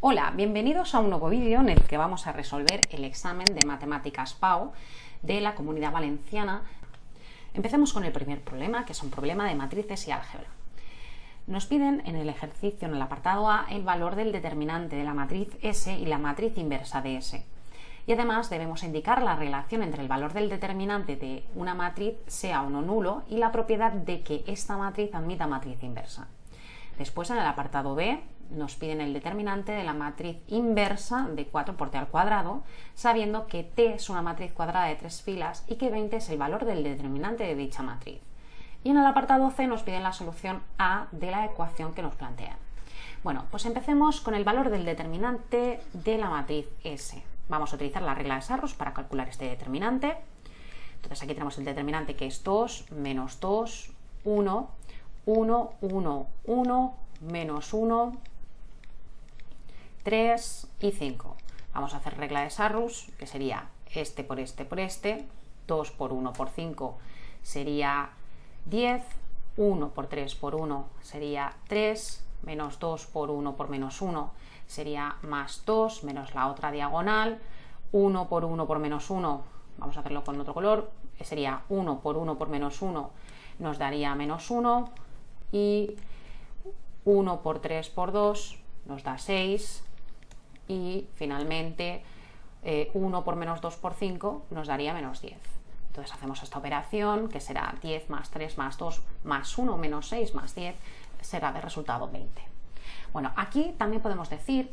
Hola, bienvenidos a un nuevo vídeo en el que vamos a resolver el examen de Matemáticas PAU de la Comunidad Valenciana. Empecemos con el primer problema, que es un problema de matrices y álgebra. Nos piden en el ejercicio, en el apartado A, el valor del determinante de la matriz S y la matriz inversa de S. Y además debemos indicar la relación entre el valor del determinante de una matriz, sea o no nulo, y la propiedad de que esta matriz admita matriz inversa. Después, en el apartado B, nos piden el determinante de la matriz inversa de 4 por t al cuadrado, sabiendo que t es una matriz cuadrada de 3 filas y que 20 es el valor del determinante de dicha matriz. Y en el apartado C nos piden la solución A de la ecuación que nos plantean. Bueno, pues empecemos con el valor del determinante de la matriz S. Vamos a utilizar la regla de Sarrus para calcular este determinante. Entonces aquí tenemos el determinante, que es 2 menos 2, 1, 1, 1, 1, menos 1, 3 y 5. Vamos a hacer regla de Sarrus, que sería este por este por este, 2 por 1 por 5 sería 10, 1 por 3 por 1 sería 3, menos 2 por 1 por menos 1 sería más 2, menos la otra diagonal, 1 por 1 por menos 1, vamos a hacerlo con otro color, sería 1 por 1 por menos 1, nos daría menos 1, y 1 por 3 por 2 nos da 6, y finalmente 1 por menos 2 por 5 nos daría menos 10. Entonces hacemos esta operación, que será 10 más 3 más 2 más 1 menos 6 más 10, será de resultado 20. Bueno, aquí también podemos decir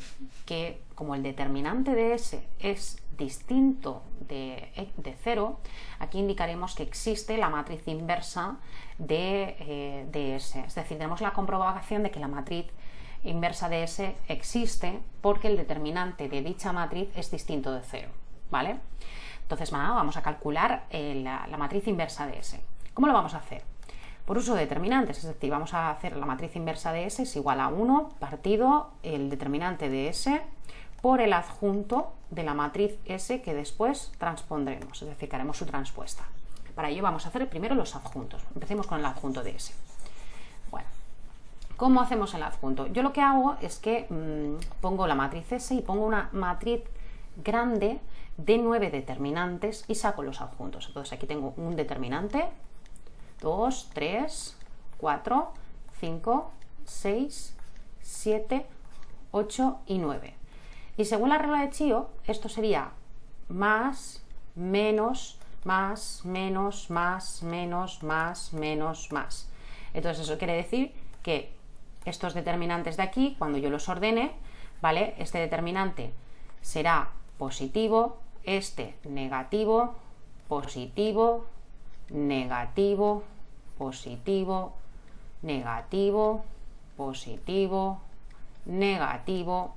que como el determinante de S es distinto de 0, aquí indicaremos que existe la matriz inversa de S. Es decir, tenemos la comprobación de que la matriz inversa de S existe porque el determinante de dicha matriz es distinto de 0, ¿vale? Entonces, vamos a calcular la matriz inversa de S. ¿Cómo lo vamos a hacer? Por uso de determinantes, es decir, vamos a hacer la matriz inversa de S es igual a 1 partido el determinante de S por el adjunto de la matriz S que después transpondremos, es decir, que haremos su transpuesta. Para ello vamos a hacer primero los adjuntos. Empecemos con el adjunto de S. Bueno, ¿cómo hacemos el adjunto? Yo lo que hago es que pongo la matriz S y pongo una matriz grande de 9 determinantes y saco los adjuntos. Entonces aquí tengo un determinante, 2, 3, 4, 5, 6, 7, 8 y 9. Y según la regla de Chío, esto sería más, menos, más, menos, más, menos, más, menos, más. Entonces eso quiere decir que estos determinantes de aquí, cuando yo los ordene, ¿vale? Este determinante será positivo, este negativo, positivo, negativo, positivo, negativo, positivo, negativo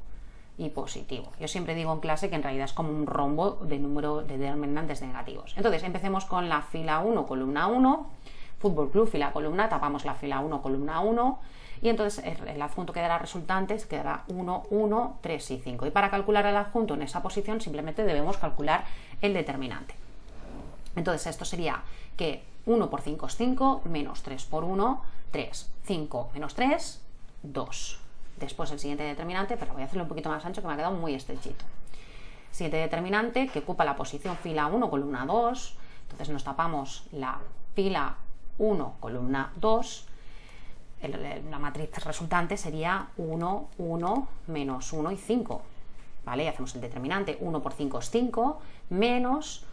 y positivo. Yo siempre digo en clase que en realidad es como un rombo de número de determinantes negativos. Entonces empecemos con la fila 1, columna 1, Fútbol Club, fila columna, tapamos la fila 1, columna 1, y entonces el adjunto que dará resultantes quedará 1, 1, 3 y 5. Y para calcular el adjunto en esa posición simplemente debemos calcular el determinante. Entonces esto sería que 1 por 5 es 5, menos 3 por 1, 3, 5 menos 3, 2. Después el siguiente determinante, pero voy a hacerlo un poquito más ancho que me ha quedado muy estrechito. Siguiente determinante que ocupa la posición fila 1, columna 2, entonces nos tapamos la fila 1, columna 2, la matriz resultante sería 1, 1, menos 1 y 5, ¿vale? Y hacemos el determinante, 1 por 5 es 5, menos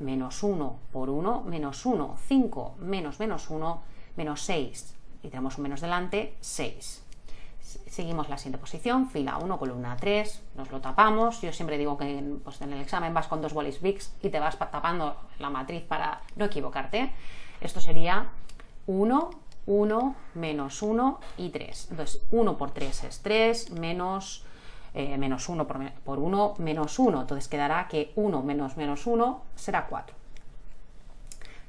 1 por 1, menos 1, 5, menos 1, menos 6, y tenemos un menos delante, 6. Seguimos la siguiente posición, fila 1, columna 3, nos lo tapamos. Yo siempre digo que pues, en el examen vas con 2 bolis Bics y te vas tapando la matriz para no equivocarte. Esto sería 1, 1, menos 1 y 3. Entonces 1 por 3 es 3, menos 1 por 1, menos 1. Entonces quedará que 1 menos 1 será 4.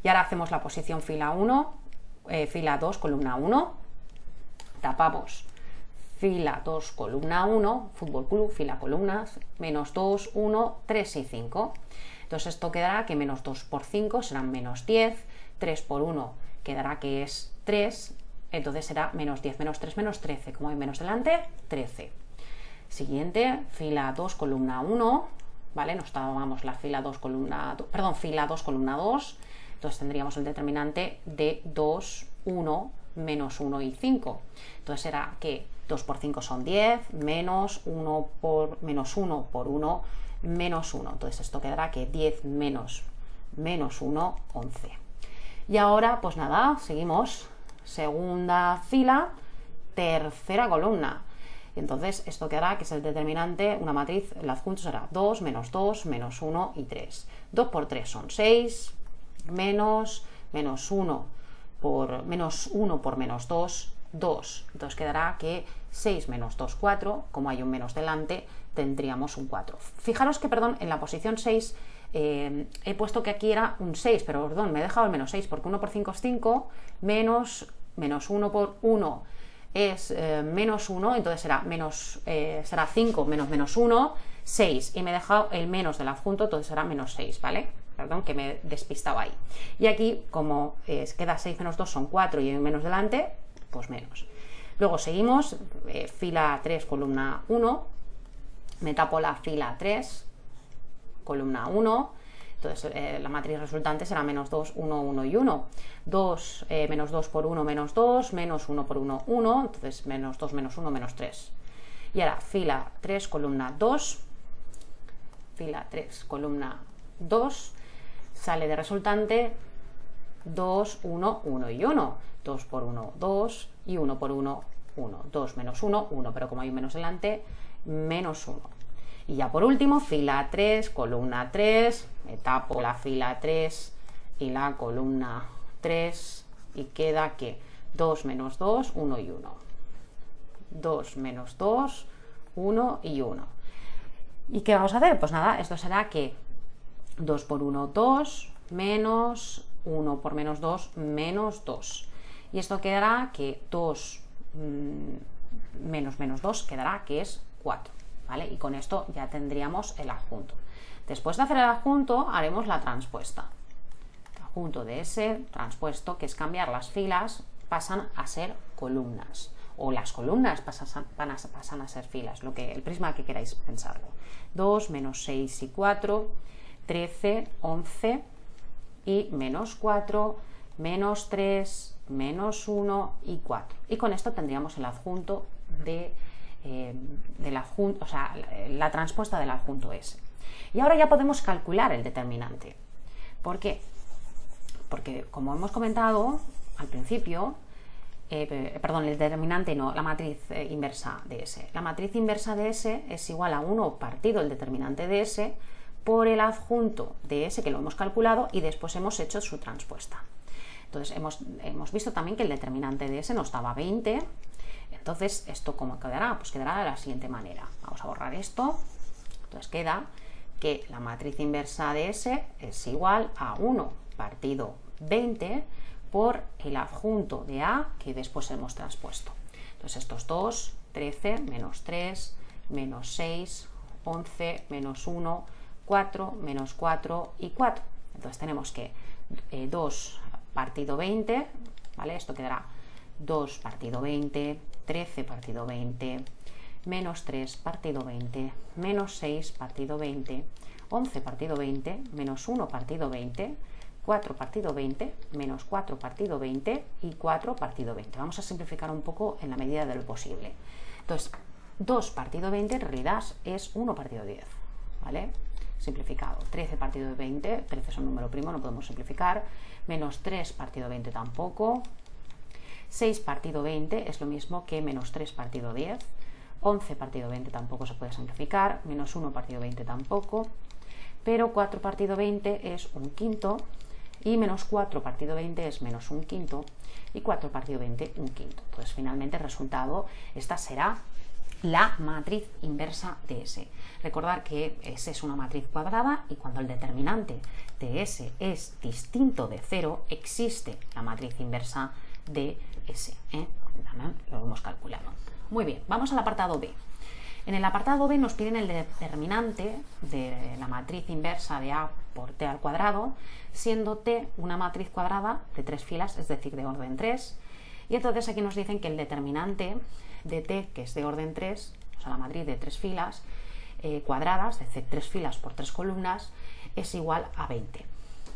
Y ahora hacemos la posición fila 1, fila 2, columna 1, tapamos fila 2, columna 1, Fútbol Club, fila columnas, menos 2, 1, 3 y 5. Entonces esto quedará que menos 2 por 5 serán menos 10, 3 por 1 quedará que es 3, entonces será menos 10 menos 3 menos 13. Como hay menos delante, 13. Siguiente, fila 2, columna 1, ¿vale? Nos tomamos la fila 2, columna 2, perdón, fila 2, columna 2, entonces tendríamos el determinante de 2, 1, menos 1 y 5. Entonces será que 2 por 5 son 10, menos 1 por menos 1 por 1, menos 1. Entonces esto quedará que 10 menos 1, 11. Y ahora, pues nada, seguimos. Segunda fila, tercera columna. Entonces esto quedará que es el determinante, una matriz, el adjunto será 2, menos 1 y 3. 2 por 3 son 6, menos 1 por menos 2, 2. Entonces quedará que 6 menos 2, 4. Como hay un menos delante, tendríamos un 4. Fijaros que, perdón, en la posición 6 he puesto que aquí era un 6, pero perdón, me he dejado el menos 6 porque 1 por 5 es 5, menos 1 por 1 es menos 1, entonces será 5 menos 1, 6, y me he dejado el menos del adjunto, entonces será menos 6, ¿vale? Perdón, que me he despistado ahí. Y aquí, como queda 6 menos 2 son 4 y hay un menos delante, pues menos. Luego seguimos, fila 3, columna 1, me tapo la fila 3, columna 1, entonces la matriz resultante será menos 2, 1, 1 y 1. 2, menos 2 por 1, menos 2, menos 1 por 1, 1, entonces menos 2, menos 1, menos 3. Y ahora fila 3, columna 2, fila 3, columna 2, sale de resultante 2, 1, 1 y 1. 2 por 1, 2 y 1 por 1, 1. 2 menos 1, 1, pero como hay un menos delante, menos 1. Y ya por último, fila 3, columna 3, me tapo la fila 3 y la columna 3 y queda que 2 menos 2, 1 y 1. 2 menos 2, 1 y 1. ¿Y qué vamos a hacer? Pues nada, esto será que 2 por 1, 2, menos 1 por menos 2, menos 2. Y esto quedará que 2 menos 2 quedará que es 4. ¿Vale? Y con esto ya tendríamos el adjunto. Después de hacer el adjunto, haremos la transpuesta. El adjunto de ese transpuesto, que es cambiar las filas, pasan a ser columnas. O las columnas pasan a ser filas, el prisma que queráis pensarlo. 2, menos 6 y 4, 13, 11 y menos 4, menos 3, menos 1 y 4. Y con esto tendríamos el adjunto o sea, la transpuesta del adjunto S. Y ahora ya podemos calcular el determinante. ¿Por qué? Porque, como hemos comentado al principio, perdón, el determinante no, la matriz inversa de S. La matriz inversa de S es igual a 1 partido el determinante de S por el adjunto de S, que lo hemos calculado, y después hemos hecho su transpuesta. Entonces hemos visto también que el determinante de S nos daba 20. Entonces, ¿esto cómo quedará? Pues quedará de la siguiente manera. Vamos a borrar esto. Entonces queda que la matriz inversa de S es igual a 1 partido 20 por el adjunto de A que después hemos transpuesto. Entonces estos dos, 13 menos 3, menos 6, 11, menos 1, 4, menos 4 y 4. Entonces tenemos que 2 partido 20, ¿vale? Esto quedará 2 partido 20, 13 partido 20, menos 3 partido 20, menos 6 partido 20, 11 partido 20, menos 1 partido 20, 4 partido 20, menos 4 partido 20 y 4 partido 20. Vamos a simplificar un poco en la medida de lo posible. Entonces, 2 partido 20 en realidad es 1 partido 10, ¿vale? Simplificado. 13 partido 20, 13 es un número primo, no podemos simplificar. Menos 3 partido 20 tampoco. 6 partido 20 es lo mismo que menos 3 partido 10. 11 partido 20 tampoco se puede simplificar. Menos 1 partido 20 tampoco. Pero 4 partido 20 es un quinto. Y menos 4 partido 20 es menos un quinto. Y 4 partido 20 un quinto. Entonces finalmente el resultado, esta será la matriz inversa de S. Recordar que S es una matriz cuadrada y cuando el determinante de S es distinto de 0, existe la matriz inversa de S. Lo hemos calculado. Muy bien, vamos al apartado B. En el apartado B nos piden el determinante de la matriz inversa de A por T al cuadrado, siendo T una matriz cuadrada de 3 filas, es decir, de orden 3. Y entonces aquí nos dicen que el determinante de T, que es de orden 3, o sea, la matriz de 3 filas cuadradas, de 3 filas por 3 columnas, es igual a 20.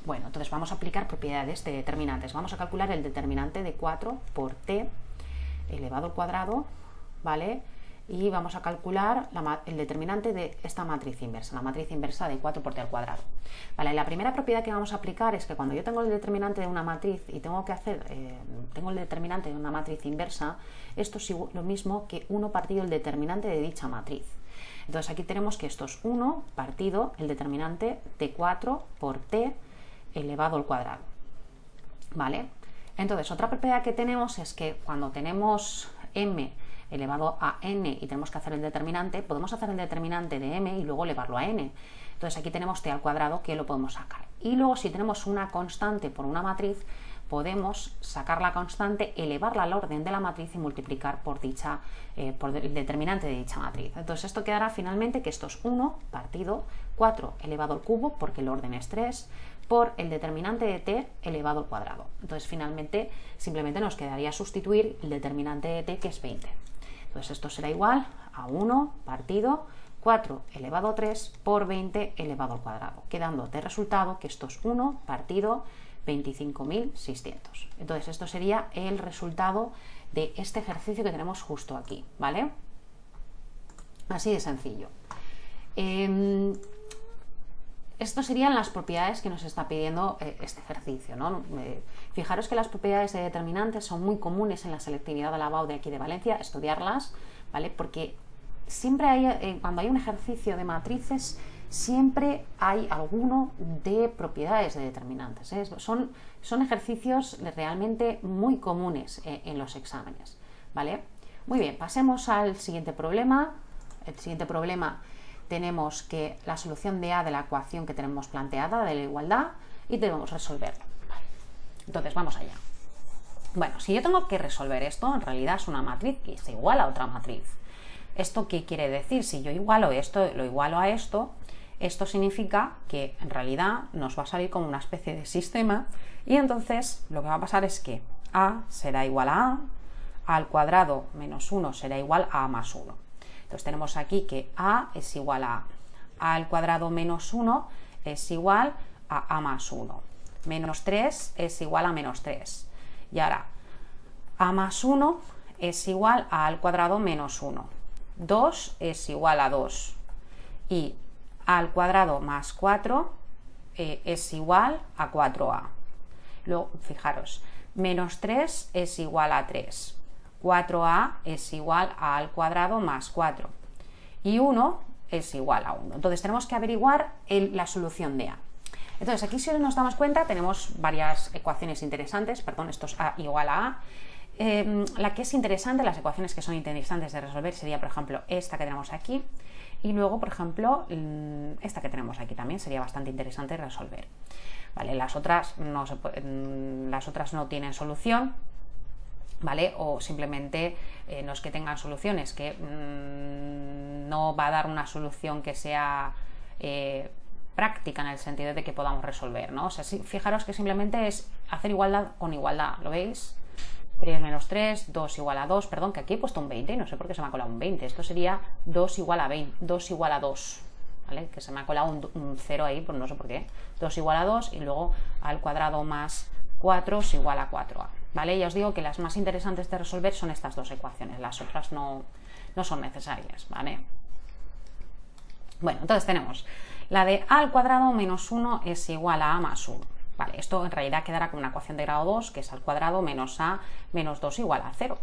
Bueno, entonces vamos a aplicar propiedades de determinantes. Vamos a calcular el determinante de 4 por t elevado al cuadrado, ¿vale? Y vamos a calcular el determinante de esta matriz inversa, la matriz inversa de 4 por t al cuadrado. Vale, la primera propiedad que vamos a aplicar es que cuando yo tengo el determinante de una matriz y tengo el determinante de una matriz inversa, esto es lo mismo que 1 partido el determinante de dicha matriz. Entonces aquí tenemos que esto es 1 partido el determinante de 4 por t elevado al cuadrado. ¿Vale? Entonces, otra propiedad que tenemos es que cuando tenemos m elevado a n y tenemos que hacer el determinante, podemos hacer el determinante de m y luego elevarlo a n. Entonces aquí tenemos t al cuadrado que lo podemos sacar. Y luego si tenemos una constante por una matriz, podemos sacar la constante, elevarla al orden de la matriz y multiplicar por el determinante de dicha matriz. Entonces esto quedará finalmente que esto es 1 partido 4 elevado al cubo, porque el orden es 3, por el determinante de t elevado al cuadrado. Entonces finalmente simplemente nos quedaría sustituir el determinante de t, que es 20. Entonces esto será igual a 1 partido 4 elevado a 3 por 20 elevado al cuadrado, quedando de resultado que esto es 1 partido 25.600. Entonces esto sería el resultado de este ejercicio que tenemos justo aquí, ¿vale? Así de sencillo. Esto serían las propiedades que nos está pidiendo este ejercicio, ¿no? Fijaros que las propiedades de determinantes son muy comunes en la selectividad de la BAU de aquí de Valencia, estudiarlas, ¿vale? Porque siempre hay, cuando hay un ejercicio de matrices, siempre hay alguno de propiedades de determinantes, ¿eh? Son ejercicios realmente muy comunes en los exámenes, ¿vale? Muy bien, pasemos al siguiente problema. El siguiente problema tenemos que la solución de A de la ecuación que tenemos planteada de la igualdad y debemos resolverlo. Vale. Entonces vamos allá. Bueno, si yo tengo que resolver esto, en realidad es una matriz que es igual a otra matriz. ¿Esto qué quiere decir? Si yo igualo esto, lo igualo a esto, esto significa que en realidad nos va a salir como una especie de sistema y entonces lo que va a pasar es que A será igual a A al cuadrado menos 1 será igual a A más 1. Entonces tenemos aquí que A es igual a al cuadrado menos 1 es igual a más 1. Menos 3 es igual a menos 3. Y ahora, A más 1 es igual a al cuadrado menos 1. 2 es igual a 2. Y A al cuadrado más 4 es igual a 4A. Luego, fijaros, menos 3 es igual a 3. 4a es igual a al cuadrado más 4 y 1 es igual a 1. Entonces tenemos que averiguar la solución de A. Entonces aquí, si nos damos cuenta, tenemos varias ecuaciones interesantes, perdón, esto es A igual a A. La que es interesante, las ecuaciones que son interesantes de resolver sería, por ejemplo, esta que tenemos aquí y luego, por ejemplo, esta que tenemos aquí también sería bastante interesante de resolver. Vale, las otras no tienen solución, ¿vale? O simplemente no es que tengan soluciones, que no va a dar una solución que sea práctica en el sentido de que podamos resolver, ¿no? O sea, fijaros que simplemente es hacer igualdad con igualdad, ¿lo veis? 3 menos 3, 2 igual a 2, perdón, que aquí he puesto un 20 y no sé por qué se me ha colado un 20, esto sería 2 igual a 20, 2 igual a 2, ¿vale? Que se me ha colado un 0 ahí, pues no sé por qué, 2 igual a 2 y luego al cuadrado más 4 es igual a 4a. ¿Vale? Ya os digo que las más interesantes de resolver son estas dos ecuaciones, las otras no son necesarias, ¿vale? Bueno, entonces tenemos la de A al cuadrado menos 1 es igual a A más 1. Vale, esto en realidad quedará como una ecuación de grado 2, que es al cuadrado menos A menos 2 igual a 0.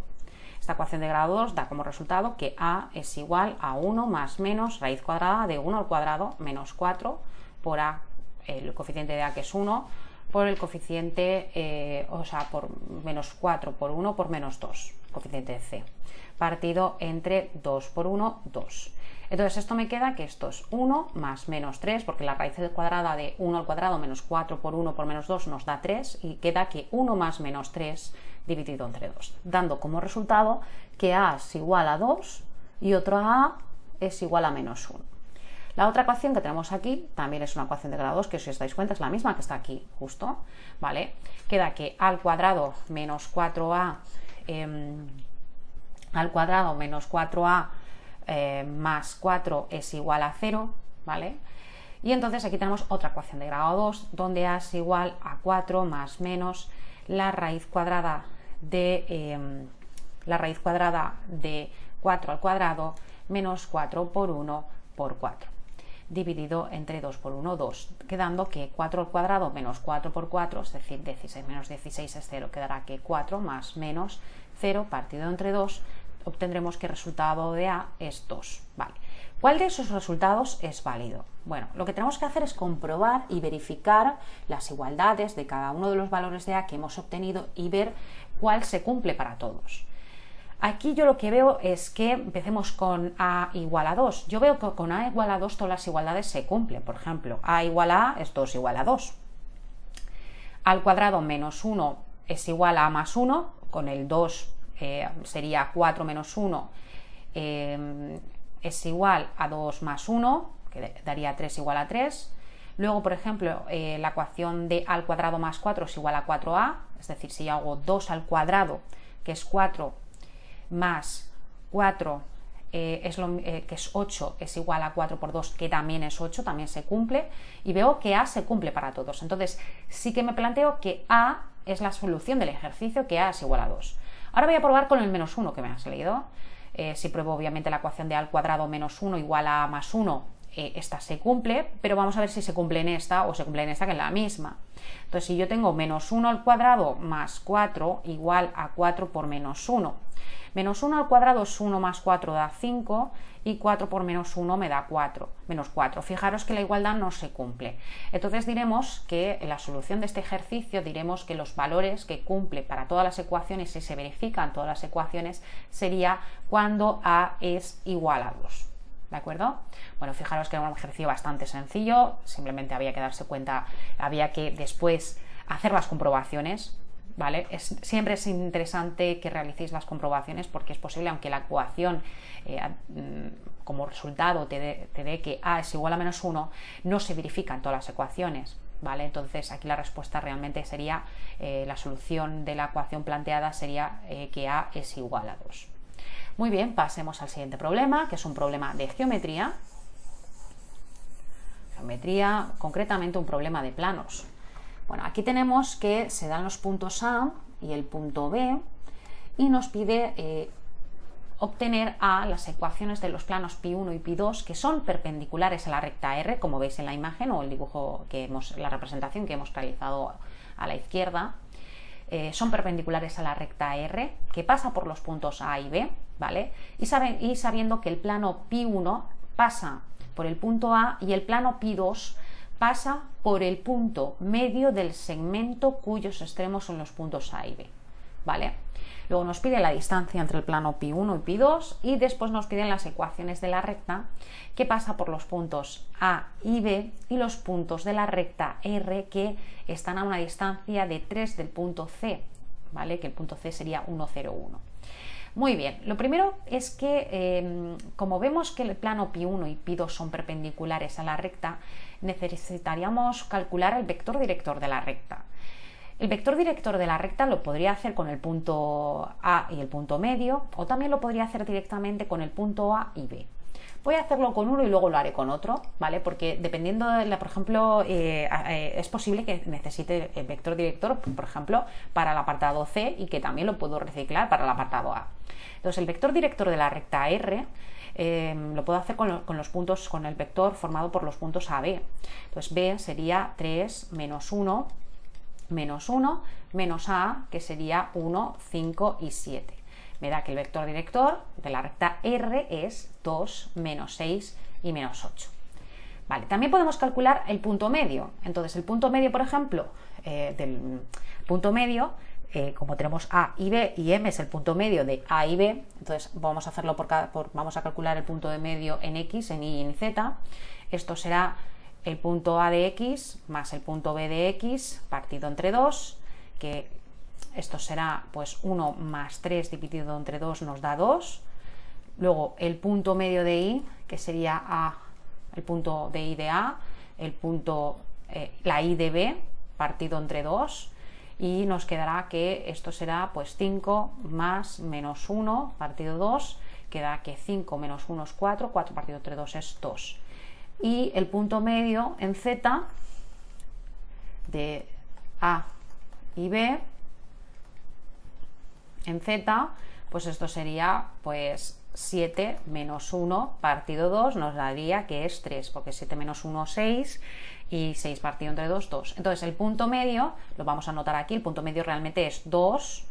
Esta ecuación de grado 2 da como resultado que A es igual a 1 más menos raíz cuadrada de 1 al cuadrado menos 4 por A, el coeficiente de A que es 1, por el coeficiente, o sea, por menos 4 por 1 por menos 2, coeficiente de C, partido entre 2 por 1, 2. Entonces esto me queda que esto es 1 más menos 3, porque la raíz cuadrada de 1 al cuadrado menos 4 por 1 por menos 2 nos da 3, y queda que 1 más menos 3 dividido entre 2, dando como resultado que A es igual a 2 y otro A es igual a menos 1. La otra ecuación que tenemos aquí también es una ecuación de grado 2, que si os dais cuenta es la misma que está aquí, justo, ¿vale? Queda que A al cuadrado menos 4A al cuadrado menos 4A más 4 es igual a 0, ¿vale? Y entonces aquí tenemos otra ecuación de grado 2, donde a es igual a 4 más menos la raíz cuadrada de 4 al cuadrado menos 4 por 1 por 4, dividido entre 2 por 1, 2, quedando que 4 al cuadrado menos 4 por 4, es decir, 16 menos 16 es 0, quedará que 4 más menos 0 partido entre 2, obtendremos que el resultado de A es 2, ¿vale? ¿Cuál de esos resultados es válido? Bueno, lo que tenemos que hacer es comprobar y verificar las igualdades de cada uno de los valores de A que hemos obtenido y ver cuál se cumple para todos. Aquí yo lo que veo es que empecemos con A igual a 2. Yo veo que con A igual a 2 todas las igualdades se cumplen. Por ejemplo, A igual a A es 2 igual a 2. A al cuadrado menos 1 es igual a más 1. Con el 2 sería 4 menos 1 es igual a 2 más 1, que daría 3 igual a 3. Luego, por ejemplo, la ecuación de A al cuadrado más 4 es igual a 4A. Es decir, si yo hago 2 al cuadrado, que es 4, más 4 que es 8, es igual a 4 por 2, que también es 8, también se cumple, y veo que A se cumple para todos. Entonces sí que me planteo que A es la solución del ejercicio, que A es igual a 2. Ahora voy a probar con el menos 1 que me ha salido. Si pruebo obviamente la ecuación de A al cuadrado menos 1 igual a más 1, esta se cumple, pero vamos a ver si se cumple en esta o se cumple en esta, que es la misma. Entonces, si yo tengo menos 1 al cuadrado más 4 igual a 4 por menos 1. Menos 1 al cuadrado es 1 más 4 da 5 y 4 por menos 1 me da 4, menos 4. Fijaros que la igualdad no se cumple. Entonces diremos que en la solución de este ejercicio diremos que los valores que cumple para todas las ecuaciones, si se verifican todas las ecuaciones, sería cuando A es igual a 2. ¿De acuerdo? Bueno, fijaros que era un ejercicio bastante sencillo, simplemente había que darse cuenta, había que después hacer las comprobaciones, ¿vale? Siempre es interesante que realicéis las comprobaciones porque es posible, aunque la ecuación como resultado te dé que A es igual a menos 1, no se verifican todas las ecuaciones, ¿vale? Entonces aquí la respuesta realmente sería, la solución de la ecuación planteada sería que A es igual a 2. Muy bien, pasemos al siguiente problema, que es un problema de geometría. Geometría, concretamente un problema de planos. Bueno, aquí tenemos que se dan los puntos A y el punto B y nos pide obtener las ecuaciones de los planos π1 y π2 que son perpendiculares a la recta R, como veis en la imagen o el dibujo la representación que hemos realizado a la izquierda. Son perpendiculares a la recta R, que pasa por los puntos A y B, ¿vale? Y sabiendo que el plano π1 pasa por el punto A y el plano π2 pasa por el punto medio del segmento cuyos extremos son los puntos A y B, ¿vale? Luego nos pide la distancia entre el plano π1 y π2 y después nos piden las ecuaciones de la recta que pasa por los puntos A y B y los puntos de la recta R que están a una distancia de 3 del punto C, ¿vale? Que el punto C sería 1, 0, 1. Muy bien, lo primero es que como vemos que el plano π1 y π2 son perpendiculares a la recta, necesitaríamos calcular el vector director de la recta. El vector director de la recta lo podría hacer con el punto A y el punto medio, o también lo podría hacer directamente con el punto A y B. Voy a hacerlo con uno y luego lo haré con otro, ¿vale? Porque dependiendo de por ejemplo, es posible que necesite el vector director, por ejemplo, para el apartado C y que también lo puedo reciclar para el apartado A. Entonces, el vector director de la recta R lo puedo hacer con el vector formado por los puntos AB. Entonces, B sería 3 menos 1, menos 1, menos A, que sería 1, 5 y 7. Me da que el vector director de la recta R es 2, menos 6 y menos 8. Vale, también podemos calcular el punto medio. Entonces, el punto medio, por ejemplo, del punto medio, como tenemos A y B y M es el punto medio de A y B, entonces vamos a hacerlo vamos a calcular el punto de medio en X, en Y y en Z. Esto será el punto A de X más el punto B de X partido entre 2, que esto será pues 1 más 3 dividido entre 2 nos da 2. Luego el punto medio de Y, que sería el punto de Y de A, la Y de B partido entre 2, y nos quedará que esto será pues 5 más menos 1 partido 2, queda que 5 menos 1 es 4, 4 partido entre 2 es 2. Y el punto medio en Z de A y B, en Z, pues esto sería pues 7 menos 1 partido 2 nos daría que es 3, porque 7 menos 1 6 y 6 partido entre 2, 2. Entonces el punto medio, lo vamos a anotar aquí, el punto medio realmente es 2,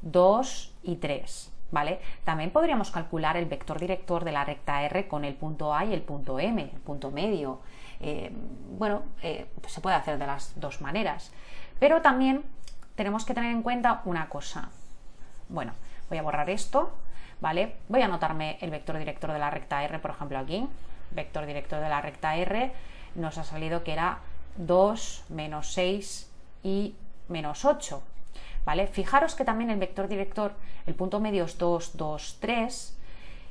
2 y 3. ¿Vale? También podríamos calcular el vector director de la recta R con el punto A y el punto M, el punto medio. Pues se puede hacer de las dos maneras. Pero también tenemos que tener en cuenta una cosa. Bueno, voy a borrar esto, ¿vale? Voy a anotarme el vector director de la recta R, por ejemplo, aquí. Vector director de la recta R nos ha salido que era 2, menos 6 y menos 8. ¿Vale? Fijaros que también el vector director, el punto medio es 2, 2, 3,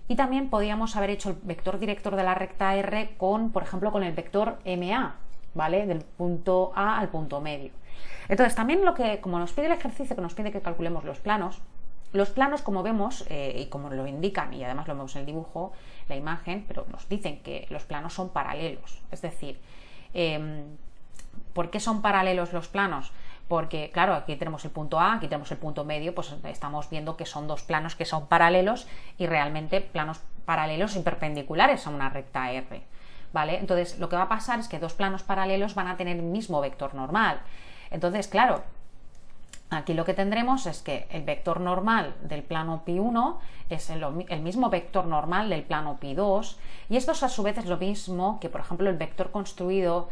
y también podríamos haber hecho el vector director de la recta R con, por ejemplo, con el vector MA, ¿vale? Del punto A al punto medio. Entonces, también como nos pide el ejercicio, que nos pide que calculemos los planos, como vemos, y como lo indican, y además lo vemos en el dibujo, la imagen, pero nos dicen que los planos son paralelos. Es decir, ¿por qué son paralelos los planos? Porque, claro, aquí tenemos el punto A, aquí tenemos el punto medio, pues estamos viendo que son dos planos que son paralelos y realmente planos paralelos y perpendiculares a una recta R, ¿vale? Entonces, lo que va a pasar es que dos planos paralelos van a tener el mismo vector normal. Entonces, claro, aquí lo que tendremos es que el vector normal del plano pi1 es el mismo vector normal del plano pi2, y esto a su vez es lo mismo que, por ejemplo, el vector construido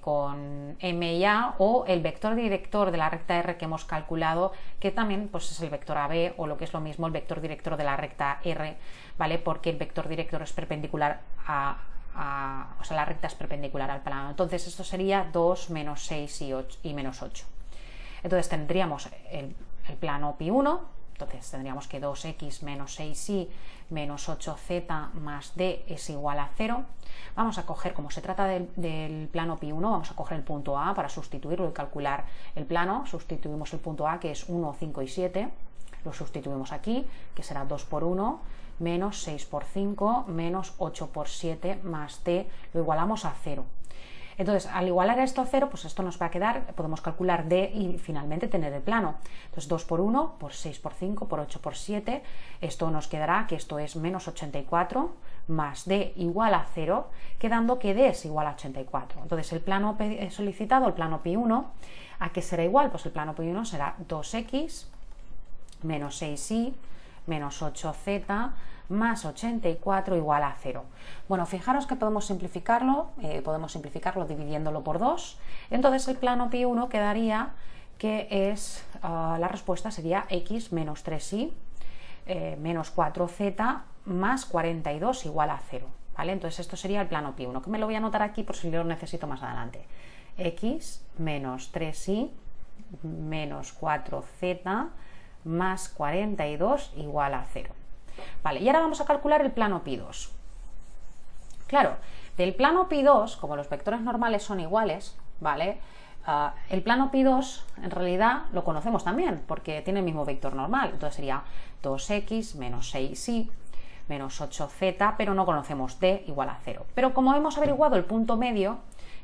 con M y A, o el vector director de la recta R que hemos calculado, que también pues, es el vector AB, o lo que es lo mismo el vector director de la recta R, ¿vale? Porque el vector director es perpendicular o sea, la recta es perpendicular al plano. Entonces esto sería 2, menos 6 y menos 8. Entonces tendríamos el plano pi1, entonces tendríamos que 2x menos 6y menos 8z más d es igual a 0. Vamos a coger, como se trata del plano pi1, vamos a coger el punto A para sustituirlo y calcular el plano. Sustituimos el punto A, que es 1, 5 y 7, lo sustituimos aquí, que será 2 por 1, menos 6 por 5, menos 8 por 7, más d, lo igualamos a 0. Entonces, al igualar esto a 0, pues esto nos va a quedar, podemos calcular d y finalmente tener el plano. Entonces, 2 por 1, por 6 por 5, por 8 por 7, esto nos quedará que esto es menos 84, más d igual a 0, quedando que d es igual a 84. Entonces, el plano solicitado, el plano pi1, ¿a qué será igual? Pues el plano pi1 será 2x menos 6y menos 8z más 84 igual a 0. Bueno, fijaros que podemos simplificarlo dividiéndolo por 2. Entonces el plano pi1 quedaría que es, la respuesta sería x menos 3y menos 4z más 42 igual a 0. ¿Vale? Entonces esto sería el plano pi1, que me lo voy a anotar aquí por si lo necesito más adelante. X menos 3y menos 4z más 42 igual a 0. Vale, y ahora vamos a calcular el plano pi2. Claro, del plano pi2, como los vectores normales son iguales, ¿vale? El plano pi2 en realidad lo conocemos también, porque tiene el mismo vector normal. Entonces sería 2x menos 6y menos 8z, pero no conocemos d igual a 0. Pero como hemos averiguado el punto medio,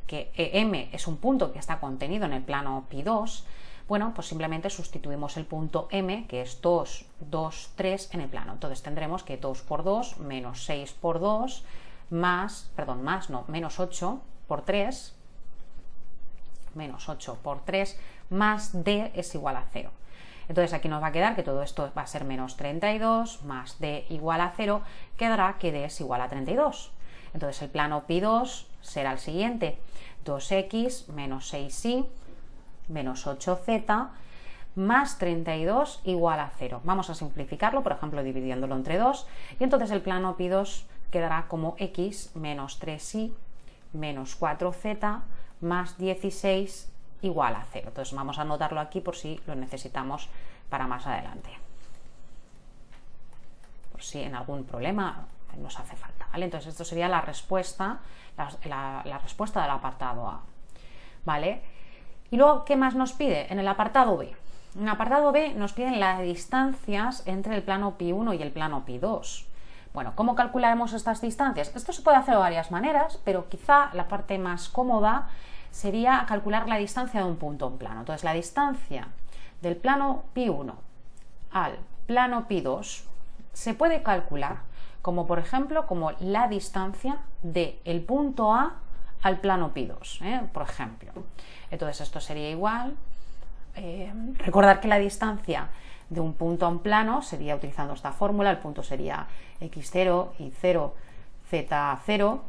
que M es un punto que está contenido en el plano pi2, bueno, pues simplemente sustituimos el punto M, que es 2, 2, 3 en el plano. Entonces tendremos que 2 por 2 menos 6 por 2 menos 8 por 3, menos 8 por 3 más d es igual a 0. Entonces aquí nos va a quedar que todo esto va a ser menos 32 más d igual a 0, quedará que d es igual a 32. Entonces el plano pi2 será el siguiente: 2x menos 6y menos 8z más 32 igual a 0. Vamos a simplificarlo, por ejemplo, dividiéndolo entre 2, y entonces el plano pi2 quedará como x menos 3y menos 4z más 16 igual a 0. Entonces vamos a anotarlo aquí por si lo necesitamos para más adelante, por si en algún problema nos hace falta, ¿vale? Entonces esto sería la respuesta, la respuesta del apartado A, ¿vale? Y luego, ¿qué más nos pide en el apartado B? En apartado B nos piden las distancias entre el plano pi1 y el plano pi2. Bueno, ¿cómo calcularemos estas distancias? Esto se puede hacer de varias maneras, pero quizá la parte más cómoda sería calcular la distancia de un punto a un plano. Entonces, la distancia del plano pi1 al plano pi2 se puede calcular como, por ejemplo, como la distancia del punto A al plano pi2, por ejemplo. Entonces, esto sería igual. Recordar que la distancia de un punto a un plano sería utilizando esta fórmula, el punto sería x0 y 0 z0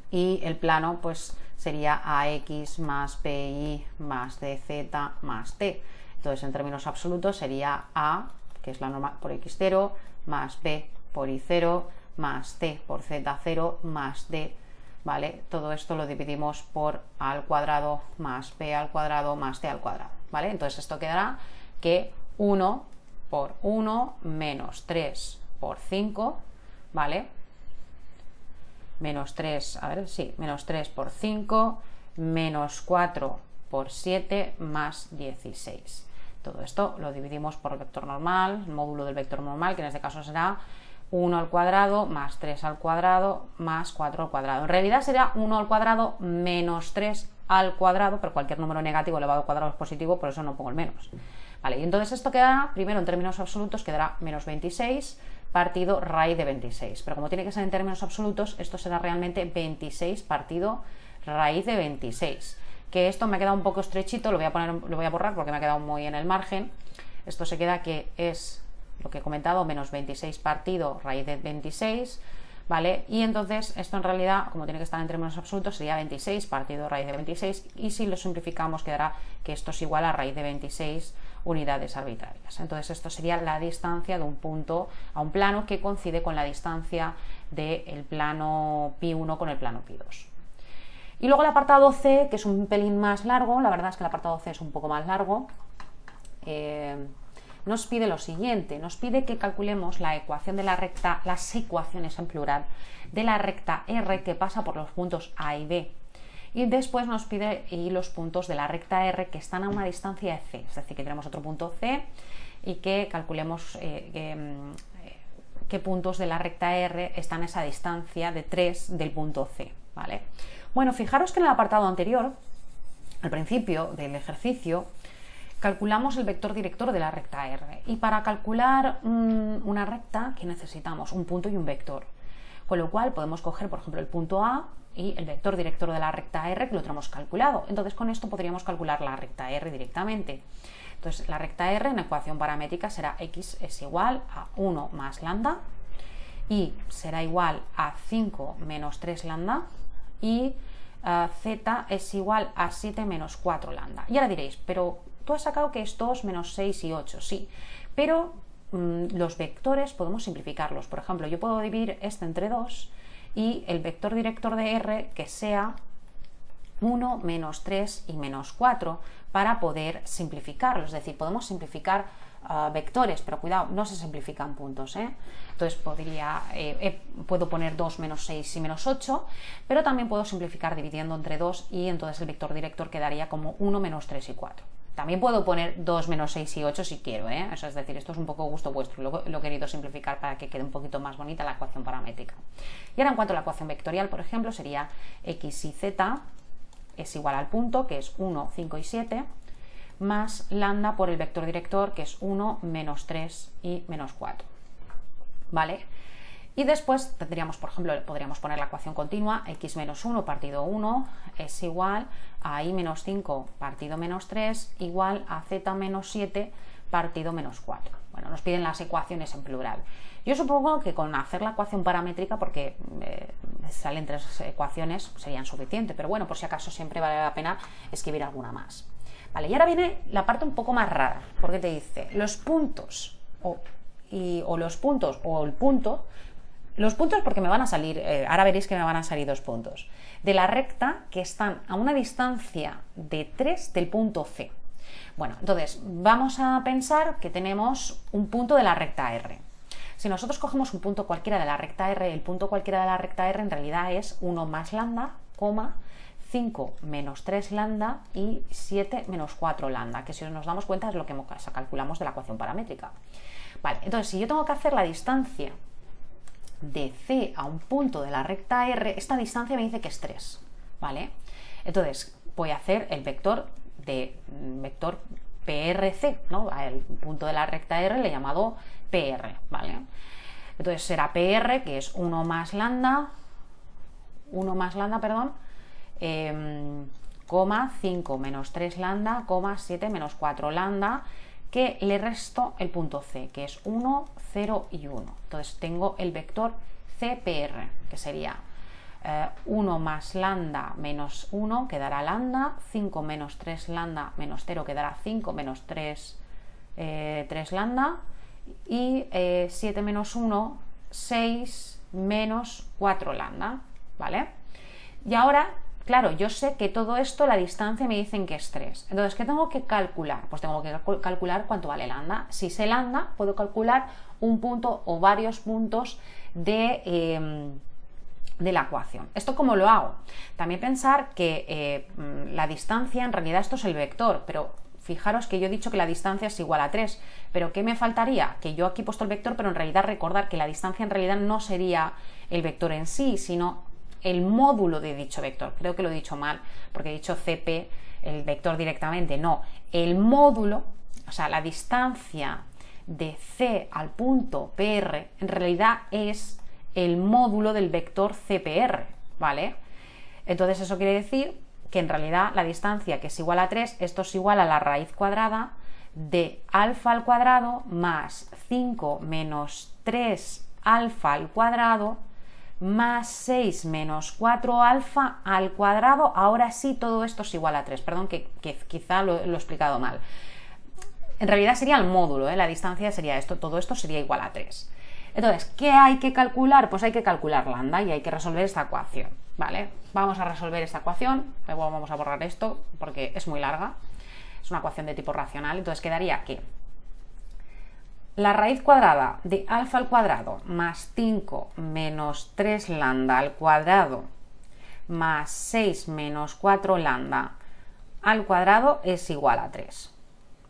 y el plano pues sería ax más pi más dz más t. Entonces en términos absolutos sería a, que es la normal, por x0 más b por y0 más t por z0 más d. ¿Vale? Todo esto lo dividimos por a al cuadrado más b al cuadrado más t al cuadrado, ¿vale? Entonces esto quedará que 1 por 1 menos 3 por 5, ¿vale? Menos 3, a ver, sí, menos 3 por 5, menos 4 por 7 más 16. Todo esto lo dividimos por el vector normal, el módulo del vector normal, que en este caso será 1 al cuadrado más 3 al cuadrado más 4 al cuadrado. En realidad será 1 al cuadrado menos 3 al cuadrado, pero cualquier número negativo elevado al cuadrado es positivo, por eso no pongo el menos. Vale, y entonces esto quedará, primero en términos absolutos, quedará menos 26 partido raíz de 26. Pero como tiene que ser en términos absolutos, esto será realmente 26 partido raíz de 26. Que esto me ha quedado un poco estrechito, lo voy a borrar porque me ha quedado muy en el margen. Esto se queda que es lo que he comentado, menos 26 partido raíz de 26, ¿vale? Y entonces esto en realidad, como tiene que estar en términos absolutos, sería 26 partido raíz de 26, y si lo simplificamos quedará que esto es igual a raíz de 26 unidades arbitrarias. Entonces esto sería la distancia de un punto a un plano que coincide con la distancia del plano pi1 con el plano pi2. Y luego el apartado C, que es un pelín más largo, la verdad es que el apartado C es un poco más largo, nos pide lo siguiente, nos pide que calculemos la ecuación de la recta, las ecuaciones en plural, de la recta R que pasa por los puntos A y B. Y después nos pide los puntos de la recta R que están a una distancia de C, es decir, que tenemos otro punto C y que calculemos qué puntos de la recta R están a esa distancia de 3 del punto C, ¿vale? Bueno, fijaros que en el apartado anterior, al principio del ejercicio, calculamos el vector director de la recta R, y para calcular una recta, ¿qué necesitamos? Un punto y un vector, con lo cual podemos coger, por ejemplo, el punto A y el vector director de la recta R, que lo tenemos calculado. Entonces con esto podríamos calcular la recta R directamente. Entonces la recta R en ecuación paramétrica será x es igual a 1 más lambda, y será igual a 5 menos 3 lambda, y z es igual a 7 menos 4 lambda. Y ahora diréis, pero tú has sacado que es 2 menos 6 y 8, sí, pero los vectores podemos simplificarlos. Por ejemplo, yo puedo dividir este entre 2 y el vector director de R que sea 1, menos 3 y menos 4 para poder simplificarlo. Es decir, podemos simplificar vectores, pero cuidado, no se simplifican puntos, ¿eh? Entonces puedo poner 2 menos 6 y menos 8, pero también puedo simplificar dividiendo entre 2 y entonces el vector director quedaría como 1 menos 3 y 4. También puedo poner 2 menos 6 y 8 si quiero, ¿eh? Eso es decir, esto es un poco gusto vuestro, lo he querido simplificar para que quede un poquito más bonita la ecuación paramétrica. Y ahora en cuanto a la ecuación vectorial, por ejemplo, sería x y z es igual al punto, que es 1, 5 y 7, más lambda por el vector director, que es 1, menos 3 y menos 4, ¿vale? Y después tendríamos, por ejemplo, podríamos poner la ecuación continua, x menos 1 partido 1 es igual a y menos 5 partido menos 3 igual a z menos 7 partido menos 4. Bueno, nos piden las ecuaciones en plural. Yo supongo que con hacer la ecuación paramétrica, porque salen 3 ecuaciones, serían suficientes, pero bueno, por si acaso siempre vale la pena escribir alguna más. Vale, y ahora viene la parte un poco más rara, porque te dice los puntos o el punto. Los puntos porque me van a salir, ahora veréis que me van a salir 2 puntos, de la recta que están a una distancia de 3 del punto C. Bueno, entonces vamos a pensar que tenemos un punto de la recta R. Si nosotros cogemos un punto cualquiera de la recta R, el punto cualquiera de la recta R en realidad es 1 más lambda, 5 menos 3 lambda y 7 menos 4 lambda, que si nos damos cuenta es lo que calculamos de la ecuación paramétrica. Vale, entonces si yo tengo que hacer la distancia de C a un punto de la recta R, esta distancia me dice que es 3, ¿vale? Entonces voy a hacer el vector PRC, ¿no? Al punto de la recta R le he llamado PR, ¿vale? Entonces será PR, que es 1 más lambda, coma 5 menos 3 lambda, coma 7 menos 4 lambda, que le resto el punto C, que es 1, 0 y 1. Entonces tengo el vector CPR, que sería 1 más lambda menos 1, que dará lambda, 5 menos 3 lambda menos 0, que dará 5 menos 3 lambda, y 7 menos 1, 6 menos 4 lambda, ¿vale? Y ahora, claro, yo sé que todo esto, la distancia me dicen que es 3. Entonces, ¿qué tengo que calcular? Pues tengo que calcular cuánto vale lambda. Si sé lambda, puedo calcular un punto o varios puntos de la ecuación. ¿Esto cómo lo hago? También pensar que la distancia, en realidad esto es el vector, pero fijaros que yo he dicho que la distancia es igual a 3, pero ¿qué me faltaría? Que yo aquí he puesto el vector, pero en realidad recordar que la distancia en realidad no sería el vector en sí, sino el módulo de dicho vector. Creo que lo he dicho mal, porque he dicho CP, el vector directamente, no. El módulo, o sea, la distancia de C al punto PR, en realidad es el módulo del vector CPR, ¿vale? Entonces eso quiere decir que en realidad la distancia, que es igual a 3, esto es igual a la raíz cuadrada de alfa al cuadrado más 5 menos 3 alfa al cuadrado más 6 menos 4 alfa al cuadrado. Ahora sí, todo esto es igual a 3. Perdón, que quizá lo he explicado mal. En realidad sería el módulo, ¿eh? La distancia sería esto, todo esto sería igual a 3. Entonces, ¿qué hay que calcular? Pues hay que calcular lambda y hay que resolver esta ecuación, ¿vale? Vamos a resolver esta ecuación, luego vamos a borrar esto porque es muy larga, es una ecuación de tipo racional, entonces quedaría que la raíz cuadrada de alfa al cuadrado más 5 menos 3 lambda al cuadrado más 6 menos 4 lambda al cuadrado es igual a 3,